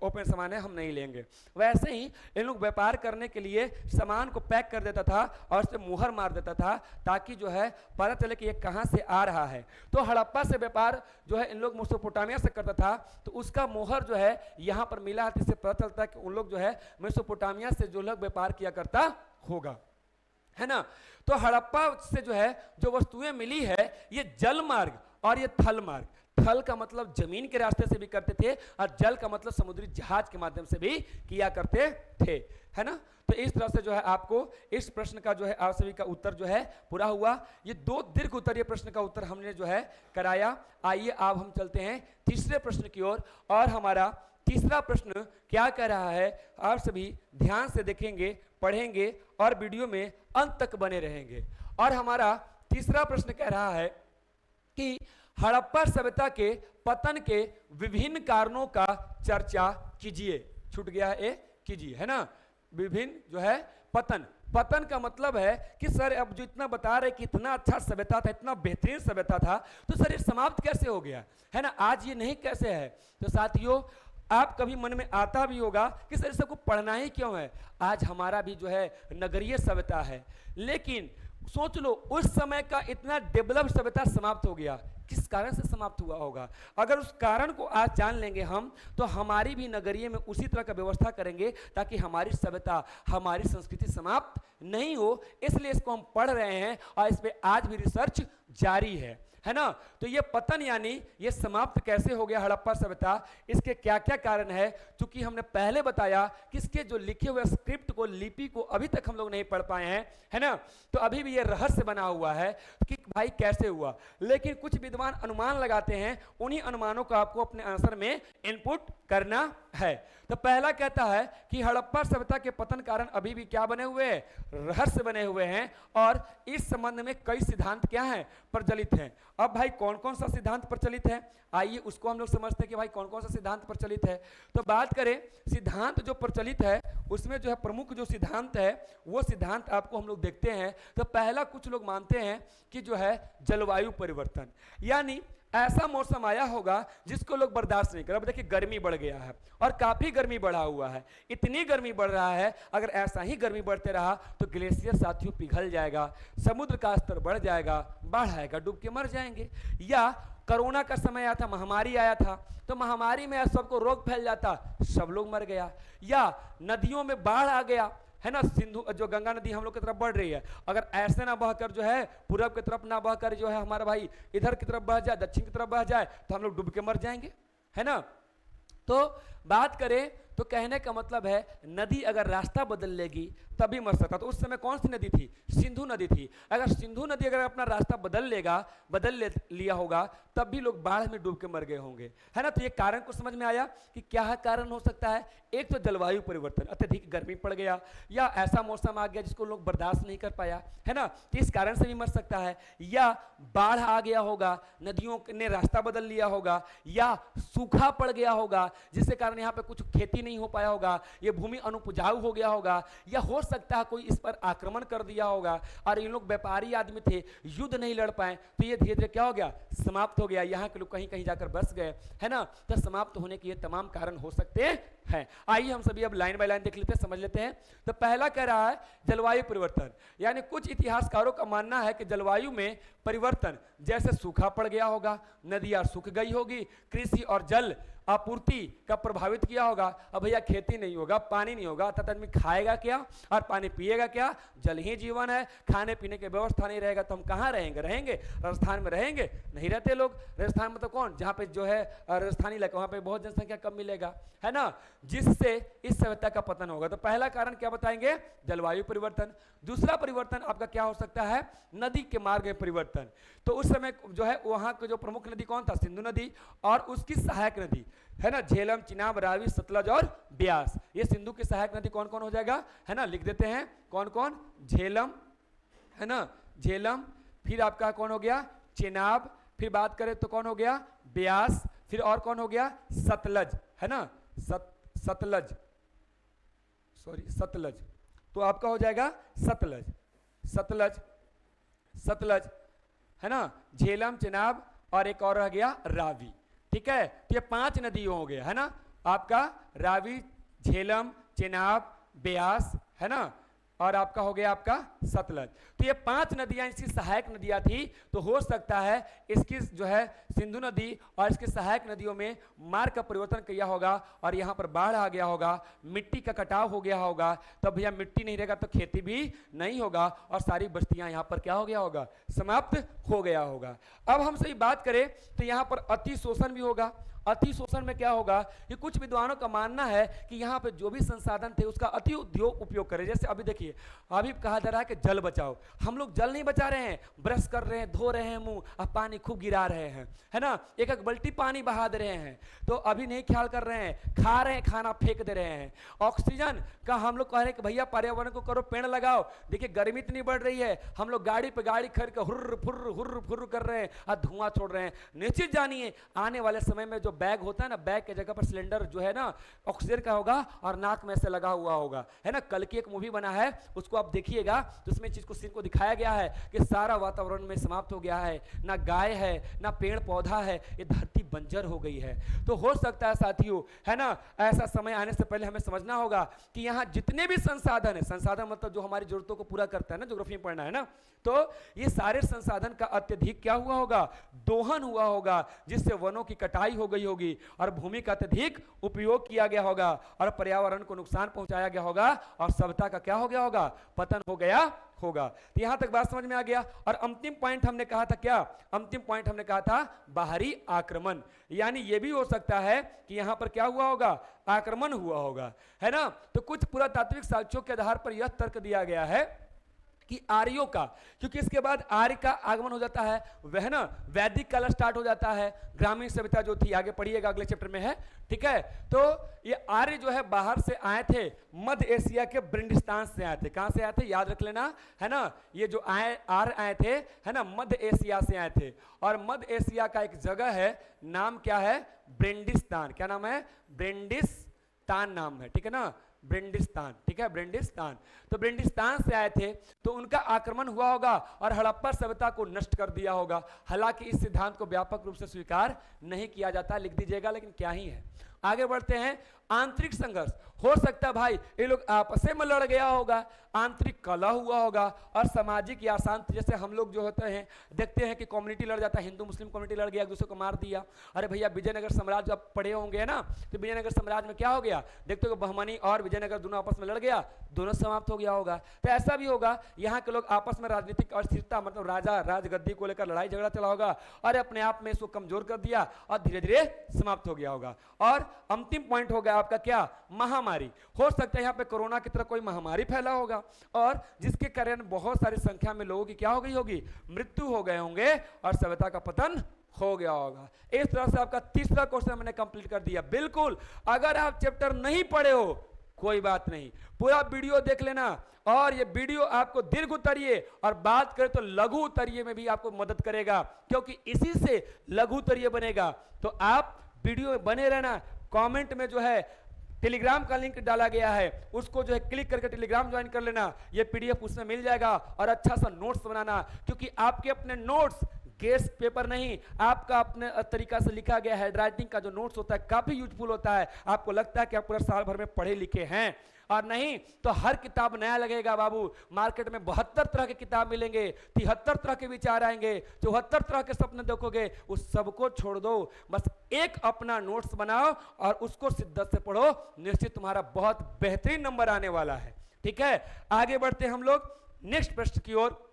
ओपन सामान है, हम नहीं लेंगे। वैसे ही इन लोग व्यापार करने के लिए सामान को पैक कर देता था और उस पर मुहर मार देता था, ताकि जो है पता चले कि ये कहां से आ रहा है। तो हड़प्पा से व्यापार जो है इन लोग मेसोपोटामिया से करता था, तो उसका मोहर जो है यहां पर मिला है, इससे पता चलता है कि उन लोग जो है मेसोपोटामिया से जो लोग व्यापार किया करता होगा। है ना। तो हड़प्पा से जो है जो वस्तुएं मिली है ये जल मार्ग और ये थल मार्ग, थल का मतलब जमीन के रास्ते से भी करते थे और जल का मतलब समुद्री जहाज के माध्यम से भी किया करते थे, है ना। तो इस तरह से जो है आपको इस प्रश्न का जो है आप सभी का उत्तर जो है पूरा हुआ। ये दो दीर्घ उत्तरीय प्रश्न का उत्तर हमने जो है कराया। आइए अब हम चलते हैं तीसरे प्रश्न की ओर और हमारा तीसरा प्रश्न क्या कह रहा है आप सभी ध्यान से देखेंगे, पढ़ेंगे और वीडियो में अंत तक बने रहेंगे। और हमारा तीसरा प्रश्न कह रहा है कि हड़प्पा सभ्यता के पतन के विभिन्न कारणों का चर्चा कीजिए। छूट गया है ए कीजिए, है ना। विभिन्न जो है पतन, पतन का मतलब है कि सर अब जो इतना बता रहे कि इतना अच्छा सभ्यता था, इतना बेहतरीन सभ्यता था, तो सर ये समाप्त कैसे हो गया, है ना, आज ये नहीं कैसे है। तो साथियों आप कभी मन में आता भी होगा कि सर सबको पढ़ना ही क्यों है, आज हमारा भी जो है नगरीय सभ्यता है, लेकिन सोच लो उस समय का इतना डेवलप सभ्यता समाप्त हो गया, किस कारण से समाप्त हुआ होगा। अगर उस कारण को आज जान लेंगे हम तो हमारी भी नगरीय में उसी तरह का व्यवस्था करेंगे ताकि हमारी सभ्यता हमारी संस्कृति समाप्त नहीं हो। इसलिए इसको हम पढ़ रहे हैं और इस पे आज भी रिसर्च जारी है ना। तो ये पतन यानी ये समाप्त कैसे हो गया हड़प्पा सभ्यता, इसके क्या क्या कारण है। चूंकि हमने पहले बताया कि इसके जो लिखे हुए स्क्रिप्ट को, लिपि को अभी तक हम लोग नहीं पढ़ पाए हैं, है ना। तो अभी भी ये रहस्य बना हुआ है कि भाई कैसे हुआ, लेकिन कुछ विद्वान अनुमान लगाते हैं, उन्हीं अनुमानों को आपको अपने आंसर में इनपुट करना है। तो पहला कहता है कि हड़प्पा सभ्यता के पतन कारण अभी भी क्या बने हुए हैं, रहस्य बने हुए हैं और इस संबंध में कई सिद्धांत क्या हैं, प्रचलित हैं। अब भाई कौन कौन सा सिद्धांत प्रचलित है, आइए उसको हम लोग समझते हैं कि भाई कौन कौन सा सिद्धांत प्रचलित है। तो बात करें सिद्धांत जो प्रचलित है उसमें जो है प्रमुख जो सिद्धांत है वो सिद्धांत आपको हम लोग देखते हैं। तो पहला कुछ लोग मानते हैं कि जो है जलवायु परिवर्तन, यानी ऐसा मौसम आया होगा जिसको लोग बर्दाश्त नहीं कर। अब देखिए गर्मी बढ़ गया है और काफी गर्मी बढ़ा हुआ है, इतनी गर्मी बढ़ रहा है, अगर ऐसा ही गर्मी बढ़ते रहा तो ग्लेशियर साथियों पिघल जाएगा, समुद्र का स्तर बढ़ जाएगा, बाढ़ आएगा, डूब के मर जाएंगे। या कोरोना का समय आया था, महामारी आया था, तो महामारी में सबको रोग फैल जाता, सब लोग मर गया। या नदियों में बाढ़ आ गया, है ना, सिंधु जो गंगा नदी हम लोग की तरफ बढ़ रही है, अगर ऐसे ना बहकर जो है पूरब की तरफ ना बहकर जो है हमारा भाई इधर की तरफ बह जाए, दक्षिण की तरफ बह जाए, तो हम लोग डूब के मर जाएंगे, है ना। तो बात करें तो कहने का मतलब है नदी अगर रास्ता बदल लेगी तभी मर सकता। तो उस समय कौन सी नदी थी, सिंधु नदी थी। अगर सिंधु नदी अगर अपना रास्ता लिया होगा तब भी लोग बाढ़ में डूब के मर गए होंगे, है ना। तो ये कारण को समझ में आया कि क्या कारण हो सकता है। एक तो जलवायु परिवर्तन, अत्यधिक गर्मी पड़ गया या ऐसा मौसम आ गया जिसको लोग बर्दाश्त नहीं कर पाया, है ना, तो इस कारण से भी मर सकता है। या बाढ़ आ गया होगा, नदियों ने रास्ता बदल लिया होगा, या सूखा पड़ गया होगा जिसके कारण यहाँ पे कुछ खेती नहीं हो पाया होगा, ये भूमि अनुपजाऊ हो गया होगा, या हो सकता है कोई इस पर आक्रमण कर दिया होगा और इन लोग व्यापारी आदमी थे, युद्ध नहीं लड़ पाए, तो ये धीरे धीरे क्या हो गया, समाप्त हो गया। यहाँ के लोग कहीं कहीं जाकर बस गए, है ना। तो समाप्त होने के ये तमाम कारण हो सकते हैं। आइए हम सभी अब लाइन बाय लाइन देख लेते हैं, समझ लेते हैं। तो पहला कह रहा है जलवायु परिवर्तन, यानी कुछ इतिहासकारों का मानना है कि जलवायु में परिवर्तन जैसे सूखा पड़ गया होगा, नदियां सूख गई होगी, कृषि और जल आपूर्ति का प्रभावित किया होगा। अब भैया खेती नहीं होगा, पानी नहीं होगा, तब आदमी खाएगा क्या और पानी पिएगा क्या, जल ही जीवन है। खाने पीने की व्यवस्था नहीं रहेगा तो हम कहाँ रहेंगे राजस्थान में रहेंगे, नहीं रहते लोग। राजस्थान में तो कौन, जहाँ पे जो है राजस्थानी इलाका, वहाँ पे बहुत जनसंख्या कम मिलेगा, है ना, जिससे इस सभ्यता का पतन होगा। तो पहला कारण क्या बताएंगे, जलवायु परिवर्तन। दूसरा परिवर्तन आपका क्या हो सकता है, नदी के मार्ग में परिवर्तन। तो उस समय जो है वहाँ का जो प्रमुख नदी कौन था, सिंधु नदी और उसकी सहायक नदी, है ना, झेलम, चिनाब, रावी, सतलज और ब्यास। ये सिंधु की सहायक नदी कौन कौन हो जाएगा, है ना, लिख देते हैं कौन कौन, झेलम, है ना, झेलम, फिर आपका कौन हो गया, चिनाब, फिर बात करें तो कौन हो गया, ब्यास, फिर और कौन हो गया, सतलज, है ना, सतलज, तो आपका हो जाएगा सतलज, सतलज, है ना, झेलम, चिनाब और एक और रह गया रावी। ठीक है, तो ये 5 नदी हो गए, है ना, आपका रावी, झेलम, चिनाब, ब्यास, है ना, और आपका हो गया आपका सतलज। तो ये 5 नदियां इसकी सहायक नदियां थी। तो हो सकता है इसकी जो है सिंधु नदी और इसकी सहायक नदियों में मार्ग का परिवर्तन किया होगा और यहां पर बाढ़ आ गया होगा, मिट्टी का कटाव हो गया होगा। तो भैया मिट्टी नहीं रहेगा तो खेती भी नहीं होगा और सारी बस्तियां यहां पर क्या हो गया होगा, समाप्त हो गया होगा। अब हम सही बात करें तो यहां पर अति शोषण भी होगा। अति शोषण में क्या होगा कि कुछ विद्वानों का मानना है कि यहाँ पे जो भी संसाधन थे उसका अति उद्योग उपयोग करें। जैसे अभी देखिए, अभी कहा जा रहा है कि जल बचाओ, हम लोग जल नहीं बचा रहे हैं, ब्रश कर रहे हैं, धो रहे हैं मुंह, अब पानी खूब गिरा रहे हैं, है ना, एक एक बल्टी पानी बहा दे रहे हैं। तो अभी नहीं ख्याल कर रहे हैं, खा रहे हैं, खाना फेंक दे रहे हैं। ऑक्सीजन का हम लोग कह रहे हैं कि भैया पर्यावरण को करो, पेड़ लगाओ। देखिए गर्मी इतनी बढ़ रही है, हम लोग गाड़ी पे गाड़ी खरीद कर हुर्र फुर्र कर रहे हैं और धुआं छोड़ रहे हैं। निश्चित जानिए आने वाले समय में जो बैग होता है ना, बैग के जगह पर सिलेंडर जो है ना ऑक्सीजन का होगा और नाक में से लगा हुआ होगा, है ना। कल की एक मूवी बना है, उसको आप देखिएगा तो उसमें चीज को सीन को दिखाया गया है कि सारा वातावरण में समाप्त हो गया है, ना गाय है ना पेड़ पौधा है, ये धरती बंजर हो गई है। तो हो सकता है साथियों, है ना, ऐसा समय आने से पहले हमें समझना होगा कि यहाँ जितने भी संसाधन है, संसाधन मतलब जो हमारी जरूरतों को पूरा करता है ना, ज्योग्राफी में पढ़ना है ना, तो ये सारे संसाधन का अत्यधिक क्या हुआ होगा, दोहन हुआ होगा, जिससे वनों की कटाई हो गई होगी और भूमि का अत्यधिक उपयोग किया गया होगा और पर्यावरण को नुकसान पहुंचाया गया होगा और सभ्यता का क्या हो गया होगा, पतन हो गया होगा। तो यहां तक बात समझ में आ गया। और अंतिम पॉइंट हमने कहा था क्या, अंतिम पॉइंट हमने कहा था बाहरी आक्रमण, यानी यह भी हो सकता है कि यहां पर क्या हुआ होगा, आक्रमण हुआ होगा, है ना। तो कुछ पुरातात्विक साक्ष्यों के आधार पर यह तर्क दिया गया है कि आर्यों का, क्योंकि इसके बाद आर्य का आगमन हो जाता है, वह ना वैदिक काल स्टार्ट हो जाता है, ग्रामीण सभ्यता जो थी, आगे पढ़िएगा अगले चैप्टर में है, ठीक है। तो ये आर्य जो है बाहर से आए थे, मध्य एशिया के ब्रिंडिस्तान से आए थे। कहां से आए थे, याद रख लेना, है ना। ये जो आर्य आए थे, है ना, मध्य एशिया से आए थे। और मध्य एशिया का एक जगह है, नाम क्या है, ब्रिंडिस्तान। क्या नाम है, ब्रिंडिस्तान नाम है, ठीक है ना, ब्रिंडिस्तान, ठीक है, ब्रिंडिस्तान। तो ब्रिंडिस्तान से आए थे, तो उनका आक्रमण हुआ होगा और हड़प्पा सभ्यता को नष्ट कर दिया होगा। हालांकि इस सिद्धांत को व्यापक रूप से स्वीकार नहीं किया जाता, लिख दीजिएगा, लेकिन क्या ही है। आगे बढ़ते हैं, आंतरिक संघर्ष हो सकता है भाई ये लोग आपस में लड़ गया होगा, आंतरिक कलह हुआ होगा और सामाजिक या अशांति, जैसे हम लोग जो होते हैं देखते हैं कि कम्युनिटी लड़ जाता है, हिंदू मुस्लिम कम्युनिटी लड़ गया, एक दूसरे को मार दिया। अरे भैया विजयनगर साम्राज्य आप पढ़े होंगे ना, तो विजयनगर साम्राज्य में क्या हो गया, देखते हो बहमनी और विजयनगर दोनों आपस में लड़ गया, दोनों समाप्त हो गया होगा। तो ऐसा भी होगा, यहाँ के लोग आपस में राजनीतिक अस्थिरता, मतलब राजा राजगद्दी को लेकर लड़ाई झगड़ा चला होगा और अपने आप में इसको कमजोर कर दिया और धीरे धीरे समाप्त हो गया होगा। और अंतिम पॉइंट हो गया आपका क्या, महामारी। हो सकता है यहाँ पे कोरोना की तरह कोई महामारी फैला होगा और जिसके कारण बहुत सारी संख्या में लोगों की क्या हो गई होगी, मृत्यु हो गए होंगे और सभ्यता का पतन हो गया होगा। इस तरह से आपका तीसरा क्वेश्चन मैंने कंप्लीट कर दिया। बिल्कुल, अगर आप चैप्टर नहीं पढ़े हो कोई बात नहीं, पूरा वीडियो देख लेना और ये वीडियो आपको दीर्घ उत्तरीय और बात करें तो लघु उत्तरीय में भी आपको मदद करेगा, क्योंकि इसी से लघु उत्तरीय बनेगा। तो आप वीडियो में बने रहना। कमेंट में जो है टेलीग्राम का लिंक डाला गया है, उसको जो है क्लिक करके टेलीग्राम ज्वाइन कर लेना, ये पीडीएफ उसमें मिल जाएगा। और अच्छा सा नोट्स बनाना, क्योंकि आपके अपने नोट्स गेस्ट पेपर नहीं, आपका अपने तरीका से लिखा गया हैंड राइटिंग का जो नोट्स होता है काफी यूजफुल होता है। आपको लगता है कि आप पूरा साल भर में पढ़े लिखे हैं, और नहीं तो हर किताब नया लगेगा बाबू। मार्केट में 72 तरह के किताब मिलेंगे, 73 तरह के विचार आएंगे, 74 तरह के सपने देखोगे, उस सबको छोड़ दो, बस एक अपना नोट्स बनाओ और उसको शिद्दत से पढ़ो, निश्चित तुम्हारा बहुत बेहतरीन नंबर आने वाला है। ठीक है, आगे बढ़ते हैं हम लोग नेक्स्ट प्रश्न की ओर।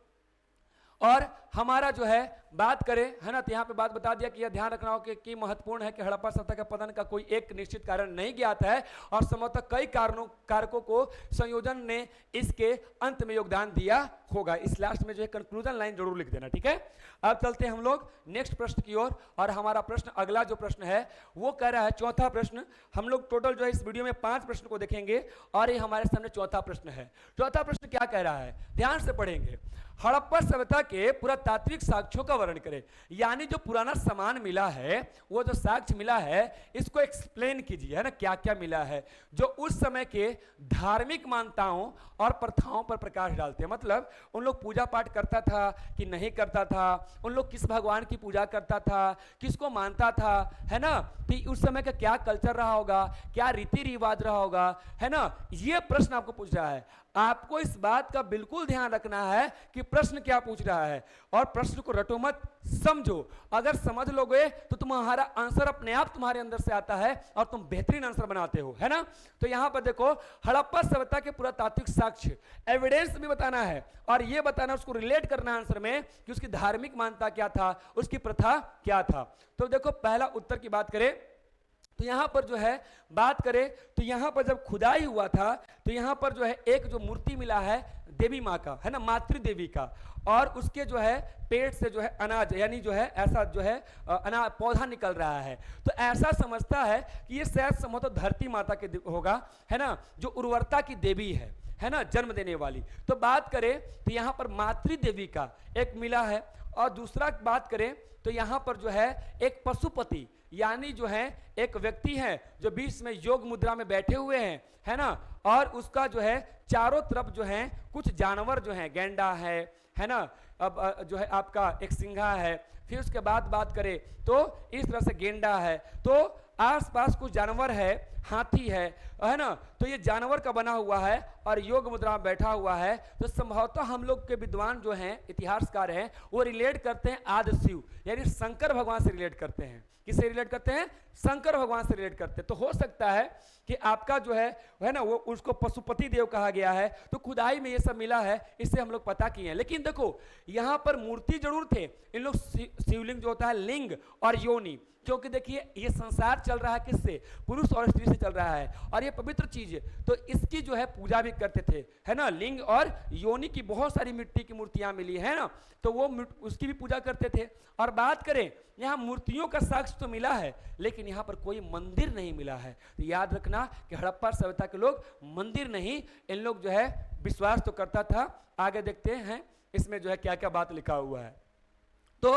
और हमारा जो है बात करें, है ना, तो यहाँ पे बात बता दिया कि यह ध्यान रखना हो कि महत्वपूर्ण है कि हड़प्पा सभ्यता के पतन का कोई एक निश्चित कारण नहीं ज्ञात है और संभवतः कई कारकों को संयोजन ने इसके अंत में योगदान दिया होगा। इस लास्ट में जो है कंक्लूजन लाइन जरूर लिख देना, ठीक है। अब चलते हैं हम लोग नेक्स्ट प्रश्न की ओर। और हमारा प्रश्न अगला जो प्रश्न है वो कह रहा है, चौथा प्रश्न। हम लोग टोटल जो है इस वीडियो में 5 प्रश्न को देखेंगे और ये हमारे सामने चौथा प्रश्न है। चौथा प्रश्न क्या कह रहा है, ध्यान से पढ़ेंगे। हड़प्पा सभ्यता के पुरातत्व पुरातात्विक साक्ष्यों का वर्णन करे, यानी जो पुराना सामान मिला है, वो जो साक्ष्य मिला है, इसको एक्सप्लेन कीजिए, है ना, क्या क्या मिला है जो उस समय के धार्मिक मान्यताओं और प्रथाओं पर प्रकाश डालते हैं। मतलब उन लोग पूजा पाठ करता था कि नहीं करता था, उन लोग किस भगवान की पूजा करता था, किसको मानता था, है ना, तो उस समय का क्या कल्चर रहा होगा, क्या रीति रिवाज रहा होगा, है ना, ये प्रश्न आपको पूछ रहा है। आपको इस बात का बिल्कुल ध्यान रखना है कि प्रश्न क्या पूछ रहा है, और प्रश्न को रटो मत, समझो। अगर समझ लोगे तो तुम्हारा आंसर अपने आप तुम्हारे अंदर से आता है और तुम बेहतरीन आंसर बनाते हो, है ना। तो यहां पर देखो, हड़प्पा सभ्यता के पुरातात्विक साक्ष्य, एविडेंस भी बताना है, और यह बताना, उसको रिलेट करना आंसर में कि उसकी धार्मिक मान्यता क्या था, उसकी प्रथा क्या था। तो देखो, पहला उत्तर की बात करें तो यहां पर जो है बात करें तो यहां पर जब खुदाई हुआ था तो यहां पर जो है एक जो मूर्ति मिला है देवी माँ का, है ना, मातृ देवी का, और उसके जो है पेट से जो है अनाज, यानी जो है ऐसा जो है अनाज पौधा निकल रहा है। तो ऐसा समझता है कि ये शायद संभवतः धरती माता के होगा, है ना, जो उर्वरता की देवी है ना, जन्म देने वाली। तो बात करें तो यहाँ पर मातृ देवी का एक मिला है, और दूसरा बात करें तो यहाँ पर जो है एक पशुपति, यानी जो है एक व्यक्ति है जो बीच में योग मुद्रा में बैठे हुए हैं, है ना, और उसका जो है चारों तरफ जो है कुछ जानवर जो है, गेंडा है ना, अब जो है आपका एक सिंघा है, फिर उसके बाद बात करें तो इस तरह से गेंडा है, तो आसपास कुछ जानवर है, हाथी है ना, तो ये जानवर का बना हुआ है और योग मुद्रा में बैठा हुआ है। तो संभवतः हम लोग के विद्वान जो हैं, इतिहासकार हैं, वो रिलेट करते हैं आदि शिव, यानी शंकर भगवान से रिलेट करते हैं। किससे रिलेट करते हैं? शंकर भगवान से रिलेट करते हैं। तो हो सकता है कि आपका जो है ना, वो उसको पशुपति देव कहा गया है। तो खुदाई में ये सब मिला है, इससे हम लोग पता किए हैं। लेकिन देखो, यहां पर मूर्ति जरूर थे, इन लोग शिवलिंग जो होता है, लिंग और योनि, क्योंकि देखिए ये संसार चल रहा है किससे? पुरुष और स्त्री से चल रहा है, और ये पवित्र चीज है, तो इसकी जो है पूजा भी करते थे, है ना। लिंग और योनि की बहुत सारी मिट्टी की मूर्तियां मिली है ना, तो वो उसकी भी पूजा करते थे। और बात करें, यहाँ मूर्तियों का साक्ष्य तो मिला है, लेकिन यहाँ पर कोई मंदिर नहीं मिला है। तो याद रखना कि हड़प्पा सभ्यता के लोग मंदिर नहीं, इन लोग जो है विश्वास तो करता था। आगे देखते हैं इसमें जो है क्या क्या बात लिखा हुआ है। तो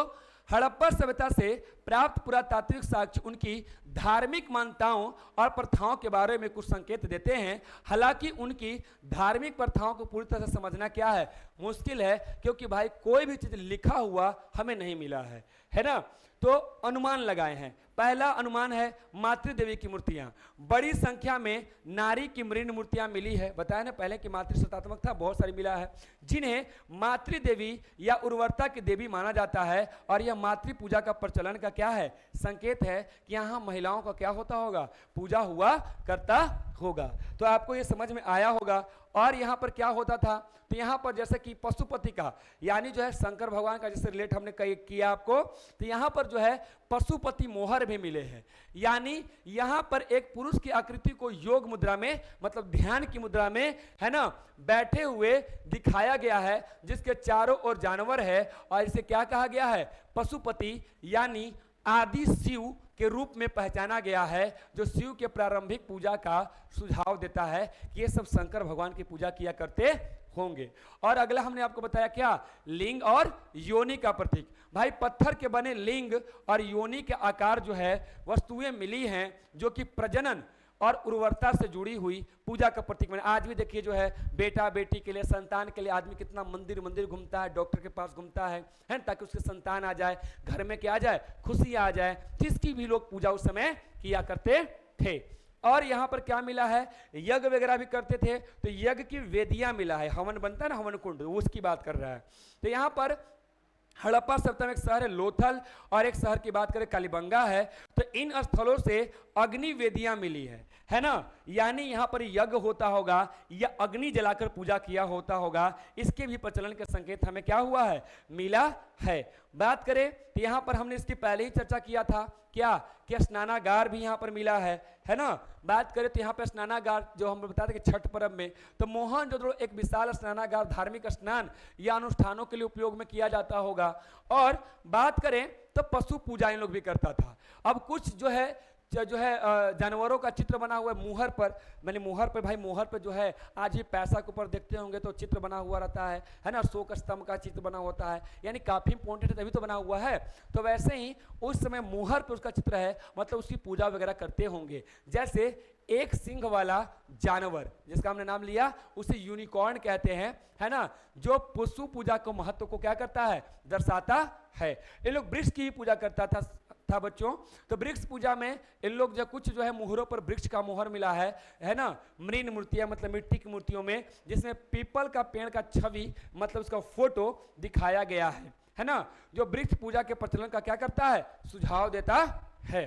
हड़प्पा सभ्यता से प्राप्त पुरातात्विक साक्ष्य उनकी धार्मिक मान्यताओं और प्रथाओं के बारे में कुछ संकेत देते हैं। हालांकि उनकी धार्मिक प्रथाओं को पूरी तरह से समझना क्या है, मुश्किल है, क्योंकि भाई कोई भी चीज लिखा हुआ हमें नहीं मिला है ना। तो अनुमान लगाए हैं। पहला अनुमान है मातृ देवी की मूर्तियां, बड़ी संख्या में नारी की मृण मूर्तियां मिली है। बताया ना पहले कि मातृ सतात्मक था, बहुत सारी मिला है, जिन्हें मातृ देवी या उर्वरता की देवी माना जाता है। और यह मातृ पूजा का प्रचलन का क्या है? संकेत है कि यहाँ महिलाओं का क्या होता होगा? पूजा हुआ करता होगा। तो आपको ये समझ में आया होगा। और यहाँ पर क्या होता था? तो यहाँ पर जैसे कि पशुपति का, यानी जो है शंकर भगवान का जैसे रिलेट हमने किया आपको, तो यहाँ पर जो है पशुपति मोहर भी मिले हैं। यानी यहाँ पर एक पुरुष की आकृति को योग मुद्रा में, मतलब ध्यान की मुद्रा में, है ना, बैठे हुए दिखाया गया है, जिसके चारों ओर जानवर है, और इसे क्या कहा गया है? पशुपति, यानी आदि शिव के रूप में पहचाना गया है, जो शिव के प्रारंभिक पूजा का सुझाव देता है कि ये सब शंकर भगवान की पूजा किया करते होंगे। और अगला हमने आपको बताया क्या? लिंग और योनि का प्रतीक। भाई पत्थर के बने लिंग और योनि के आकार जो है वस्तुएं मिली हैं, जो कि प्रजनन और उर्वरता से जुड़ी हुई पूजा का प्रतीक बने। आज भी देखिए जो है बेटा बेटी के लिए, संतान के लिए आदमी कितना मंदिर मंदिर घूमता है, डॉक्टर के पास घूमता है, ताकि उसके संतान आ जाए, घर में क्या आ जाए? खुशी आ जाए। जिसकी भी लोग पूजा उस समय किया करते थे। और यहाँ पर क्या मिला है? यज्ञ वगैरह भी करते थे, तो यज्ञ की वेदियां मिला है, हवन बनता है ना, हवन कुंड, उसकी बात कर रहा है। तो यहाँ पर हड़प्पा सभ्यता में एक शहर है लोथल, और एक शहर की बात करें कालीबंगा है। तो इन स्थलों से अग्नि वेदियां मिली है ना, यानी यहाँ पर यज्ञ होता होगा या अग्नि जलाकर पूजा किया होता होगा। इसके भी प्रचलन के संकेत हमें क्या हुआ है? मिला है। बात करें तो यहाँ पर हमने इसकी पहले ही चर्चा किया था, क्या कि स्नानागार भी यहाँ पर मिला है ना। बात करें तो यहाँ पर स्नानागार जो हम बताते कि छठ पर्व में, तो मोहनजोदड़ो एक विशाल स्नानागार धार्मिक स्नान या अनुष्ठानों के लिए उपयोग में किया जाता होगा। और बात करें तो पशु पूजा इन लोग भी करता था। अब कुछ जो है जो है जानवरों का चित्र बना हुआ है मुहर पर। मैंने मुहर पर, भाई मुहर पर जो है आज भी पैसा के ऊपर देखते होंगे तो चित्र बना हुआ रहता है ना, अशोक स्तंभ का चित्र बना होता है, यानी काफी इंपॉर्टेंट है तभी तो बना हुआ है। तो वैसे ही उस समय मुहर पर उसका चित्र है, मतलब उसकी पूजा वगैरह करते होंगे। जैसे एक सिंह वाला जानवर जिसका हमने नाम लिया उसे यूनिकॉर्न कहते हैं, है ना, जो पशु पूजा को महत्व को क्या करता है, दर्शाता है। ये लोग वृक्ष की पूजा करता था बच्चों। तो वृक्ष पूजा में इन लोग जो कुछ जो है मुहरों पर वृक्ष का मुहर मिला है ना, मृण मूर्तियां मतलब मिट्टी की मूर्तियों में, जिसमें पीपल का पेड़ का छवि मतलब उसका फोटो दिखाया गया है ना, जो वृक्ष पूजा के प्रचलन का क्या करता है, सुझाव देता है।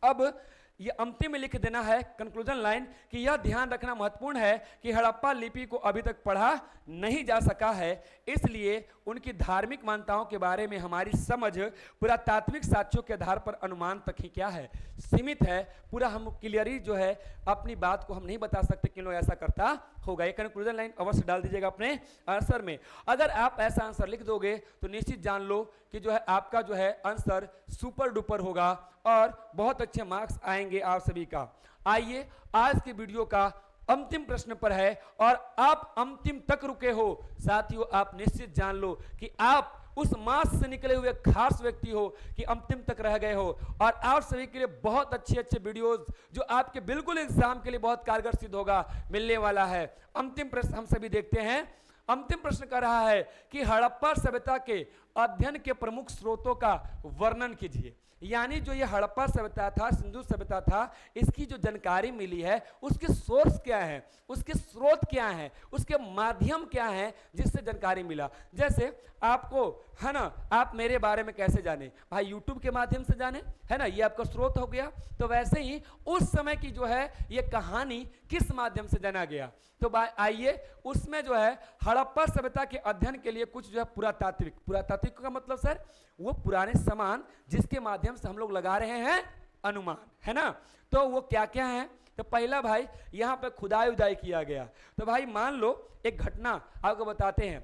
अब ये अंतिम में लिख देना है कंक्लूजन लाइन कि यह ध्यान रखना महत्वपूर्ण है कि हड़प्पा लिपि को अभी तक पढ़ा नहीं जा सका है, इसलिए उनकी धार्मिक मान्यताओं के बारे में हमारी समझ पुरातात्विक साक्ष्यों के आधार पर अनुमान तक ही क्या है, सीमित है। पूरा हम क्लियरली जो है अपनी बात को हम नहीं बता सकते कि लोग ऐसा करता होगा। ये कंक्लूजन लाइन अवश्य डाल दीजिएगा अपने आंसर में। अगर आप ऐसा आंसर लिख दोगे तो निश्चित जान लो कि जो है आपका जो है आंसर सुपर डुपर होगा और बहुत अच्छे मार्क्स आएंगे आप सभी का। आइए आज के वीडियो का अंतिम प्रश्न पर है और आप अंतिम तक रुके हो साथियों, आप निश्चित जान लो कि आप उस मास से निकले हुए खास व्यक्ति हो कि अंतिम तक रह गए हो। और आप सभी के लिए बहुत अच्छे अच्छे वीडियोस जो आपके बिल्कुल एग्जाम के लिए बहुत कारगर सिद्ध होगा मिलने वाला है। अंतिम प्रश्न हम सभी देखते हैं। अंतिम प्रश्न कर रहा है कि हड़प्पा सभ्यता के अध्ययन के प्रमुख स्रोतों का वर्णन कीजिए। यानी जो ये हड़प्पा सभ्यता था, सिंधु सभ्यता था, इसकी जो जानकारी मिली है उसके सोर्स क्या है, उसके स्रोत क्या है, उसके माध्यम क्या है जिससे जानकारी मिला। जैसे आपको है ना, आप मेरे बारे में कैसे जाने, भाई यूट्यूब के माध्यम से जाने, है ना, ये आपका स्रोत हो गया। तो वैसे ही उस समय की जो है ये कहानी किस माध्यम से जाना गया, तो आइए उसमें जो है हड़प्पा सभ्यता के अध्ययन के लिए कुछ जो है पुरातात्विक का मतलब सर वो पुराने सामान जिसके माध्यम से हम लोग लगा रहे हैं अनुमान, है ना। तो वो क्या क्या है, तो पहला भाई यहाँ पे खुदाई उदाई किया गया। तो भाई मान लो एक घटना आपको बताते हैं,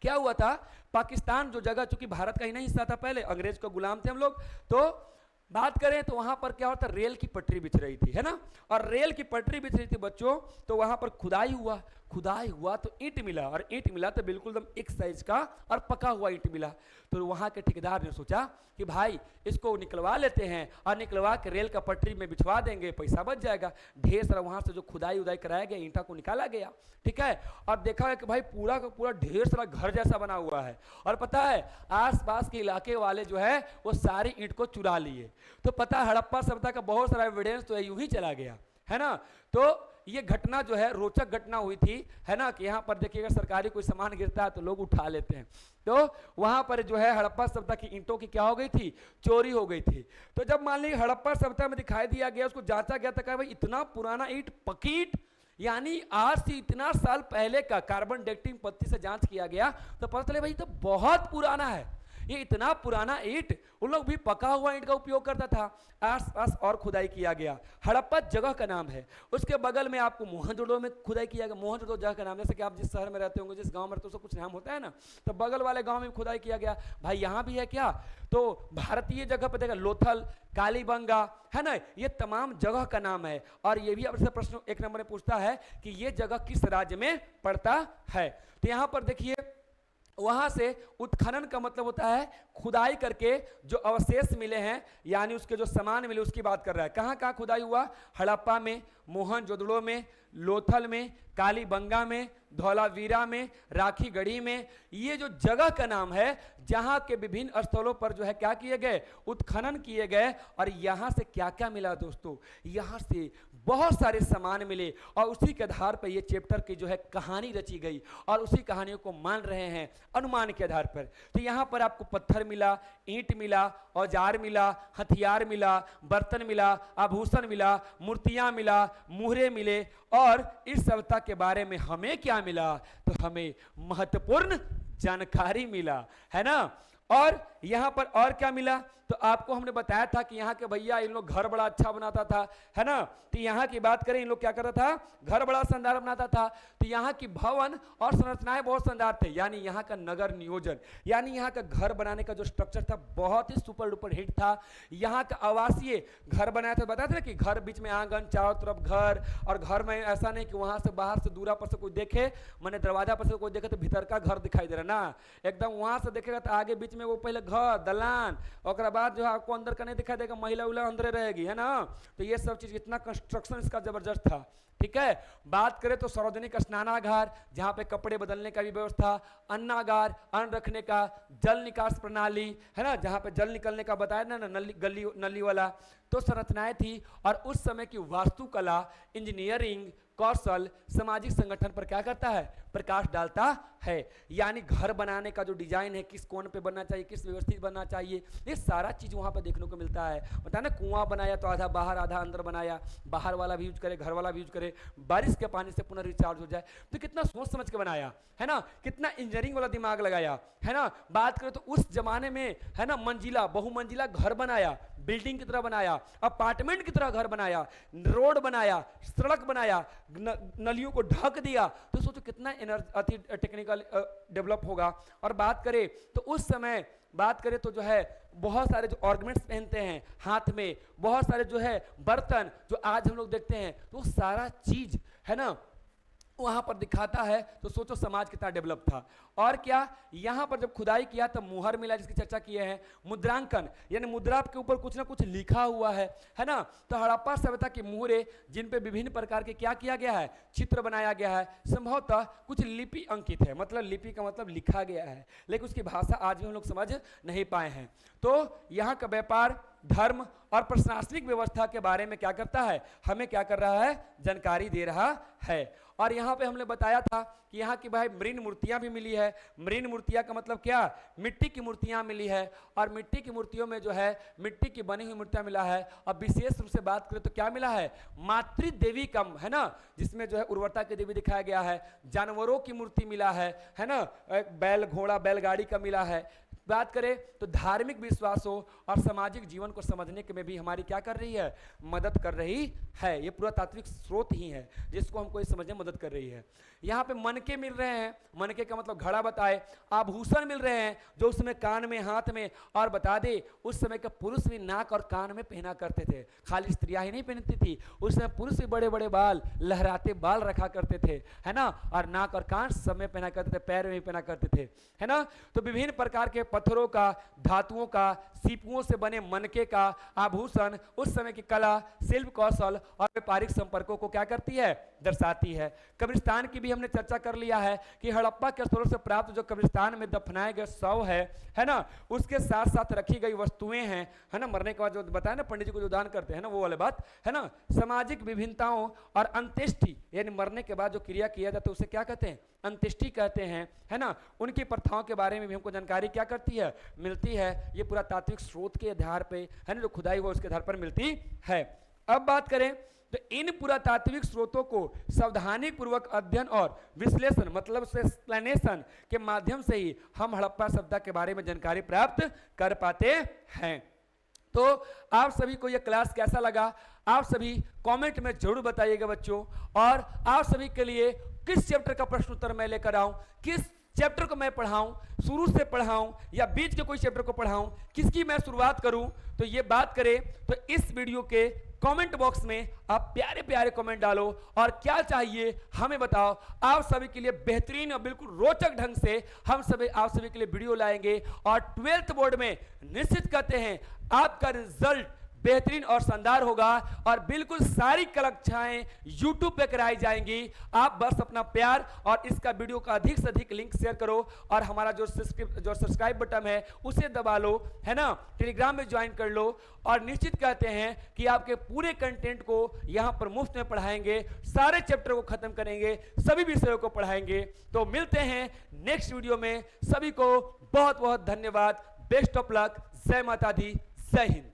क्या हुआ था, पाकिस्तान जो जगह चूंकि भारत का ही नहीं हिस्सा था, पहले अंग्रेज को गुलाम थे हम लोग, तो बात करें तो वहां पर क्या होता, रेल की पटरी बिछ रही थी, है ना, और रेल की पटरी बिछ रही थी बच्चों, तो वहां पर खुदाई हुआ तो ईंट मिला, और ईंट मिला तो बिल्कुल एकदम एक साइज का और पका हुआ ईंट मिला। तो वहां के ठेकेदार ने सोचा कि भाई इसको निकलवा लेते हैं और निकलवा के रेल का पटरी में बिछवा देंगे, पैसा बच जाएगा। ढेर सारा वहां से जो खुदाई उदाई कराया गया ईंटा को निकाला गया, ठीक है। और देखा है कि भाई पूरा का पूरा ढेर सारा घर जैसा बना हुआ है, और पता है आसपास के इलाके वाले जो है वो सारी ईंट को चुरा लिए। तो पता है हड़प्पा सभ्यता का बहुत सारा एविडेंस तो यूं ही चला गया, है ना। तो ये घटना जो है रोचक घटना हुई थी, है ना, कि यहाँ पर देखिएगा सरकारी कोई सामान गिरता है तो लोग उठा लेते हैं। तो वहां पर जो है हड़प्पा सभ्यता की ईंटों की क्या हो गई थी, चोरी हो गई थी। तो जब मान लीजिए हड़प्पा सभ्यता में दिखाई दिया गया, उसको जांचा गया, था कहा भाई इतना पुराना ईंट, पकी ईंट, यानी आज से इतना साल पहले का कार्बन डेटिंग पद्धति से जांच किया गया तो पता चले भाई तो बहुत पुराना है। ये इतना पुराना ईंट, उन लोग भी पका हुआ ईंट का उपयोग करता था। आस-पास और खुदाई किया गया। हड़प्पा जगह का नाम है, उसके बगल में आपको मोहनजोदड़ो में खुदाई किया गया। मोहनजोदड़ो जगह का नाम, जैसे कि आप जिस शहर में रहते होंगे, जिस गांव में रहते हो, उसका कुछ नाम होता है ना, तो बगल वाले गांव में खुदाई किया गया। भाई यहाँ भी है क्या, तो भारतीय जगह पर देखा लोथल, कालीबंगा, है ना, ये तमाम जगह का नाम है। और ये भी आपसे प्रश्न एक नंबर में पूछता है कि ये जगह किस राज्य में पड़ता है। तो यहाँ पर देखिए वहां से उत्खनन का मतलब होता है खुदाई करके जो अवशेष मिले हैं, यानी उसके जो सामान मिले उसकी बात कर रहा है। कहाँ कहाँ खुदाई हुआ, हड़प्पा में, मोहनजोदड़ो में, लोथल में, कालीबंगा में, धौलावीरा में, राखी गढ़ी में। ये जो जगह का नाम है जहां के विभिन्न स्थलों पर जो है क्या किए गए, उत्खनन किए गए। और यहां से क्या क्या मिला दोस्तों, यहां से बहुत सारे सामान मिले और उसी के आधार पर ये चैप्टर की जो है कहानी रची गई और उसी कहानियों को मान रहे हैं अनुमान के आधार पर। तो यहाँ पर आपको पत्थर मिला, ईंट मिला, औजार मिला, हथियार मिला, बर्तन मिला, आभूषण मिला, मूर्तियां मिला, मुहरे मिले। और इस सभ्यता के बारे में हमें क्या मिला, तो हमें महत्वपूर्ण जानकारी मिला, है ना। और यहां पर और क्या मिला, तो आपको हमने बताया था कि यहाँ के भैया इन लोग घर बड़ा अच्छा बनाता था, है ना। तो यहाँ की बात करें, इन लोग क्या करता था, घर बड़ा शानदार बनाता था। तो यहाँ की भवन और संरचनाएं बहुत शानदार थे, यानी यहाँ का नगर नियोजन, यानी यहाँ का घर बनाने का जो स्ट्रक्चर था बहुत ही सुपर डुपर हिट था। यहाँ का आवासीय घर बनाया था, बताते ना कि घर बीच में आंगन, चारों तरफ घर, और घर में ऐसा नहीं कि वहां से बाहर से दूरा पर से कोई देखे, मैंने दरवाजा पर से कोई देखे तो भीतर का घर दिखाई दे रहा ना, एकदम वहां से देखेगा तो आगे बीच में वो पहले घर दलान, और बाद जो है आपको अंदर का नहीं दिखाई देगा, महिला उला अंदर रहेगी, है ना। तो ये सब चीज, इतना कंस्ट्रक्शन इसका जबरदस्त था, ठीक है। बात करें तो सार्वजनिक स्नानागार, जहां पे कपड़े बदलने का भी व्यवस्था, अन्नागार, अन्न रखने का, जल निकास प्रणाली, है ना, जहां पे जल निकलने का बताया ना, नली वाला, तो संरचनाएं थी। और उस समय की वास्तुकला, इंजीनियरिंग, कौशल, सामाजिक संगठन पर क्या करता है, प्रकाश डालता है। यानी घर बनाने का जो डिजाइन है, किस कोण पे बनना चाहिए, किस व्यवस्थित बनना चाहिए, ये सारा चीज वहां पे देखने को मिलता है। बता ना, कुआं बनाया तो आधा बाहर आधा अंदर बनाया, बाहर वाला भी यूज करे, घर वाला भी यूज करे, बारिश के पानी से पुनः रिचार्ज हो जाए। तो कितना सोच समझ के बनाया, है ना, कितना इंजीनियरिंग वाला दिमाग लगाया, है ना। बात करें तो उस जमाने में, है ना, मंजिला बहुमंजिला घर बनाया, बिल्डिंग की तरह बनाया, अपार्टमेंट की तरह घर बनाया, रोड बनाया, सड़क बनाया, नलियों को ढक दिया। तो सोचो कितना एनर्जी टेक्निकल डेवलप होगा। और बात करें तो उस समय, बात करें तो जो है बहुत सारे जो ऑर्नामेंट्स पहनते हैं हाथ में, बहुत सारे जो है बर्तन जो आज हम लोग देखते हैं, तो सारा चीज, है ना, वहां पर दिखाता है। तो सोचो समाज कितना डेवलप था। और क्या, यहां पर जब खुदाई किया तो मुहर मिला, जिसकी चर्चा किए हैं, मुद्रांकन, यानी मुद्रा के ऊपर कुछ ना कुछ लिखा हुआ है ना। तो हड़प्पा सभ्यता के मुहरे, जिन पे विभिन्न प्रकार के क्या किया गया है, चित्र बनाया गया है, संभवतः कुछ लिपि अंकित है, मतलब लिपि का मतलब लिखा गया है, लेकिन उसकी भाषा आज भी हम लोग समझ नहीं पाए हैं। तो यहाँ का व्यापार, धर्म और प्रशासनिक व्यवस्था के बारे में क्या करता है, हमें क्या कर रहा है, जानकारी दे रहा है। और यहाँ पे हमने बताया था कि यहाँ की भाई मृण मूर्तियां भी मिली है। मृण मूर्तियां का मतलब क्या, मिट्टी की मूर्तियां मिली है। और मिट्टी की मूर्तियों में जो है मिट्टी की बनी हुई मूर्तियां मिला है। और विशेष रूप से बात करें तो क्या मिला है, मातृ देवी का, है ना, जिसमें जो है उर्वरता की देवी दिखाया गया है। जानवरों की मूर्ति मिला है ना, बैल घोड़ा बैलगाड़ी का मिला है। बात करें तो धार्मिक विश्वासों और सामाजिक जीवन को समझने के में भी हमारी क्या कर रही है, मदद कर रही है। ये पुरातात्विक स्रोत ही है जिसको हमको ये समझने में मदद कर रही है। यहाँ पे मनके मिल रहे हैं, मनके का मतलब घड़ा बताए, आभूषण मिल रहे हैं जो उसमें कान में, हाथ में, और बता दे उस समय के पुरुष भी नाक और कान में पहना करते थे, खाली स्त्रियां ही नहीं पहनती थी, उस समय पुरुष भी बड़े बड़े बाल, लहराते बाल रखा करते थे, है ना, और नाक और कान सब में पहना करते थे, पैर में भी पहना करते थे, है ना। तो विभिन्न प्रकार के पत्थरों का, धातुओं का, सीपुओं से बने मनके का आभूषण उस समय की कला, शिल्प कौशल और व्यापारिक संपर्कों को क्या करती है, दर्शाती है। कब्रिस्तान की भी हमने चर्चा कर लिया है कि हड़प्पा के स्थलों से प्राप्त जो कब्रिस्तान में दफनाए गए शव है ना, उसके साथ साथ रखी गई वस्तुएं हैं, है ना, मरने के बाद जो बताया ना पंडित जी को जो दान करते हैं ना, वो वाले बात है ना। सामाजिक विभिन्नताओं और अंत्येष्टि, यानी मरने के बाद जो क्रिया किया जाता है उसे क्या कहते हैं, अंत्येष्टि कहते हैं, है ना। उनकी प्रथाओं के बारे में भी हमको जानकारी क्या करती है, मिलती है। ये पूरा तात्विक स्रोत के आधार पे, है ना, जो खुदाई हुआ उसके आधार पर मिलती है। अब बात करें तो इन पुरातात्विक स्रोतों को सावधानी पूर्वक अध्ययन और विश्लेषण, मतलब से एक्सप्लेनेशन के माध्यम से ही हम हड़प्पा सभ्यता के बारे में जानकारी प्राप्त कर पाते हैं। तो आप सभी को यह क्लास कैसा लगा, आप सभी कमेंट में जरूर बताइएगा बच्चों। और आप सभी के लिए किस चैप्टर का प्रश्न उत्तर मैं लेकर आऊं, किस चैप्टर को मैं पढ़ाऊं, शुरू से पढ़ाऊं या बीच के कोई चैप्टर को पढ़ाऊं, किसकी मैं शुरुआत करूं, तो ये बात करें तो इस वीडियो के कमेंट बॉक्स में आप प्यारे प्यारे कमेंट डालो और क्या चाहिए हमें बताओ। आप सभी के लिए बेहतरीन और बिल्कुल रोचक ढंग से हम सभी आप सभी के लिए वीडियो लाएंगे। और 12th बोर्ड में निश्चित करते हैं आपका रिजल्ट बेहतरीन और शानदार होगा और बिल्कुल सारी कक्षाएं YouTube पे कराई जाएंगी। आप बस अपना प्यार और इसका वीडियो का अधिक से अधिक लिंक शेयर करो और हमारा जो सब्सक्राइब बटन है उसे दबा लो, है ना, टेलीग्राम में ज्वाइन कर लो। और निश्चित कहते हैं कि आपके पूरे कंटेंट को यहाँ पर मुफ्त में पढ़ाएंगे, सारे चैप्टर को खत्म करेंगे, सभी विषयों को पढ़ाएंगे। तो मिलते हैं नेक्स्ट वीडियो में। सभी को बहुत बहुत धन्यवाद, बेस्ट ऑफ लक, जय माता दी, जय हिंद।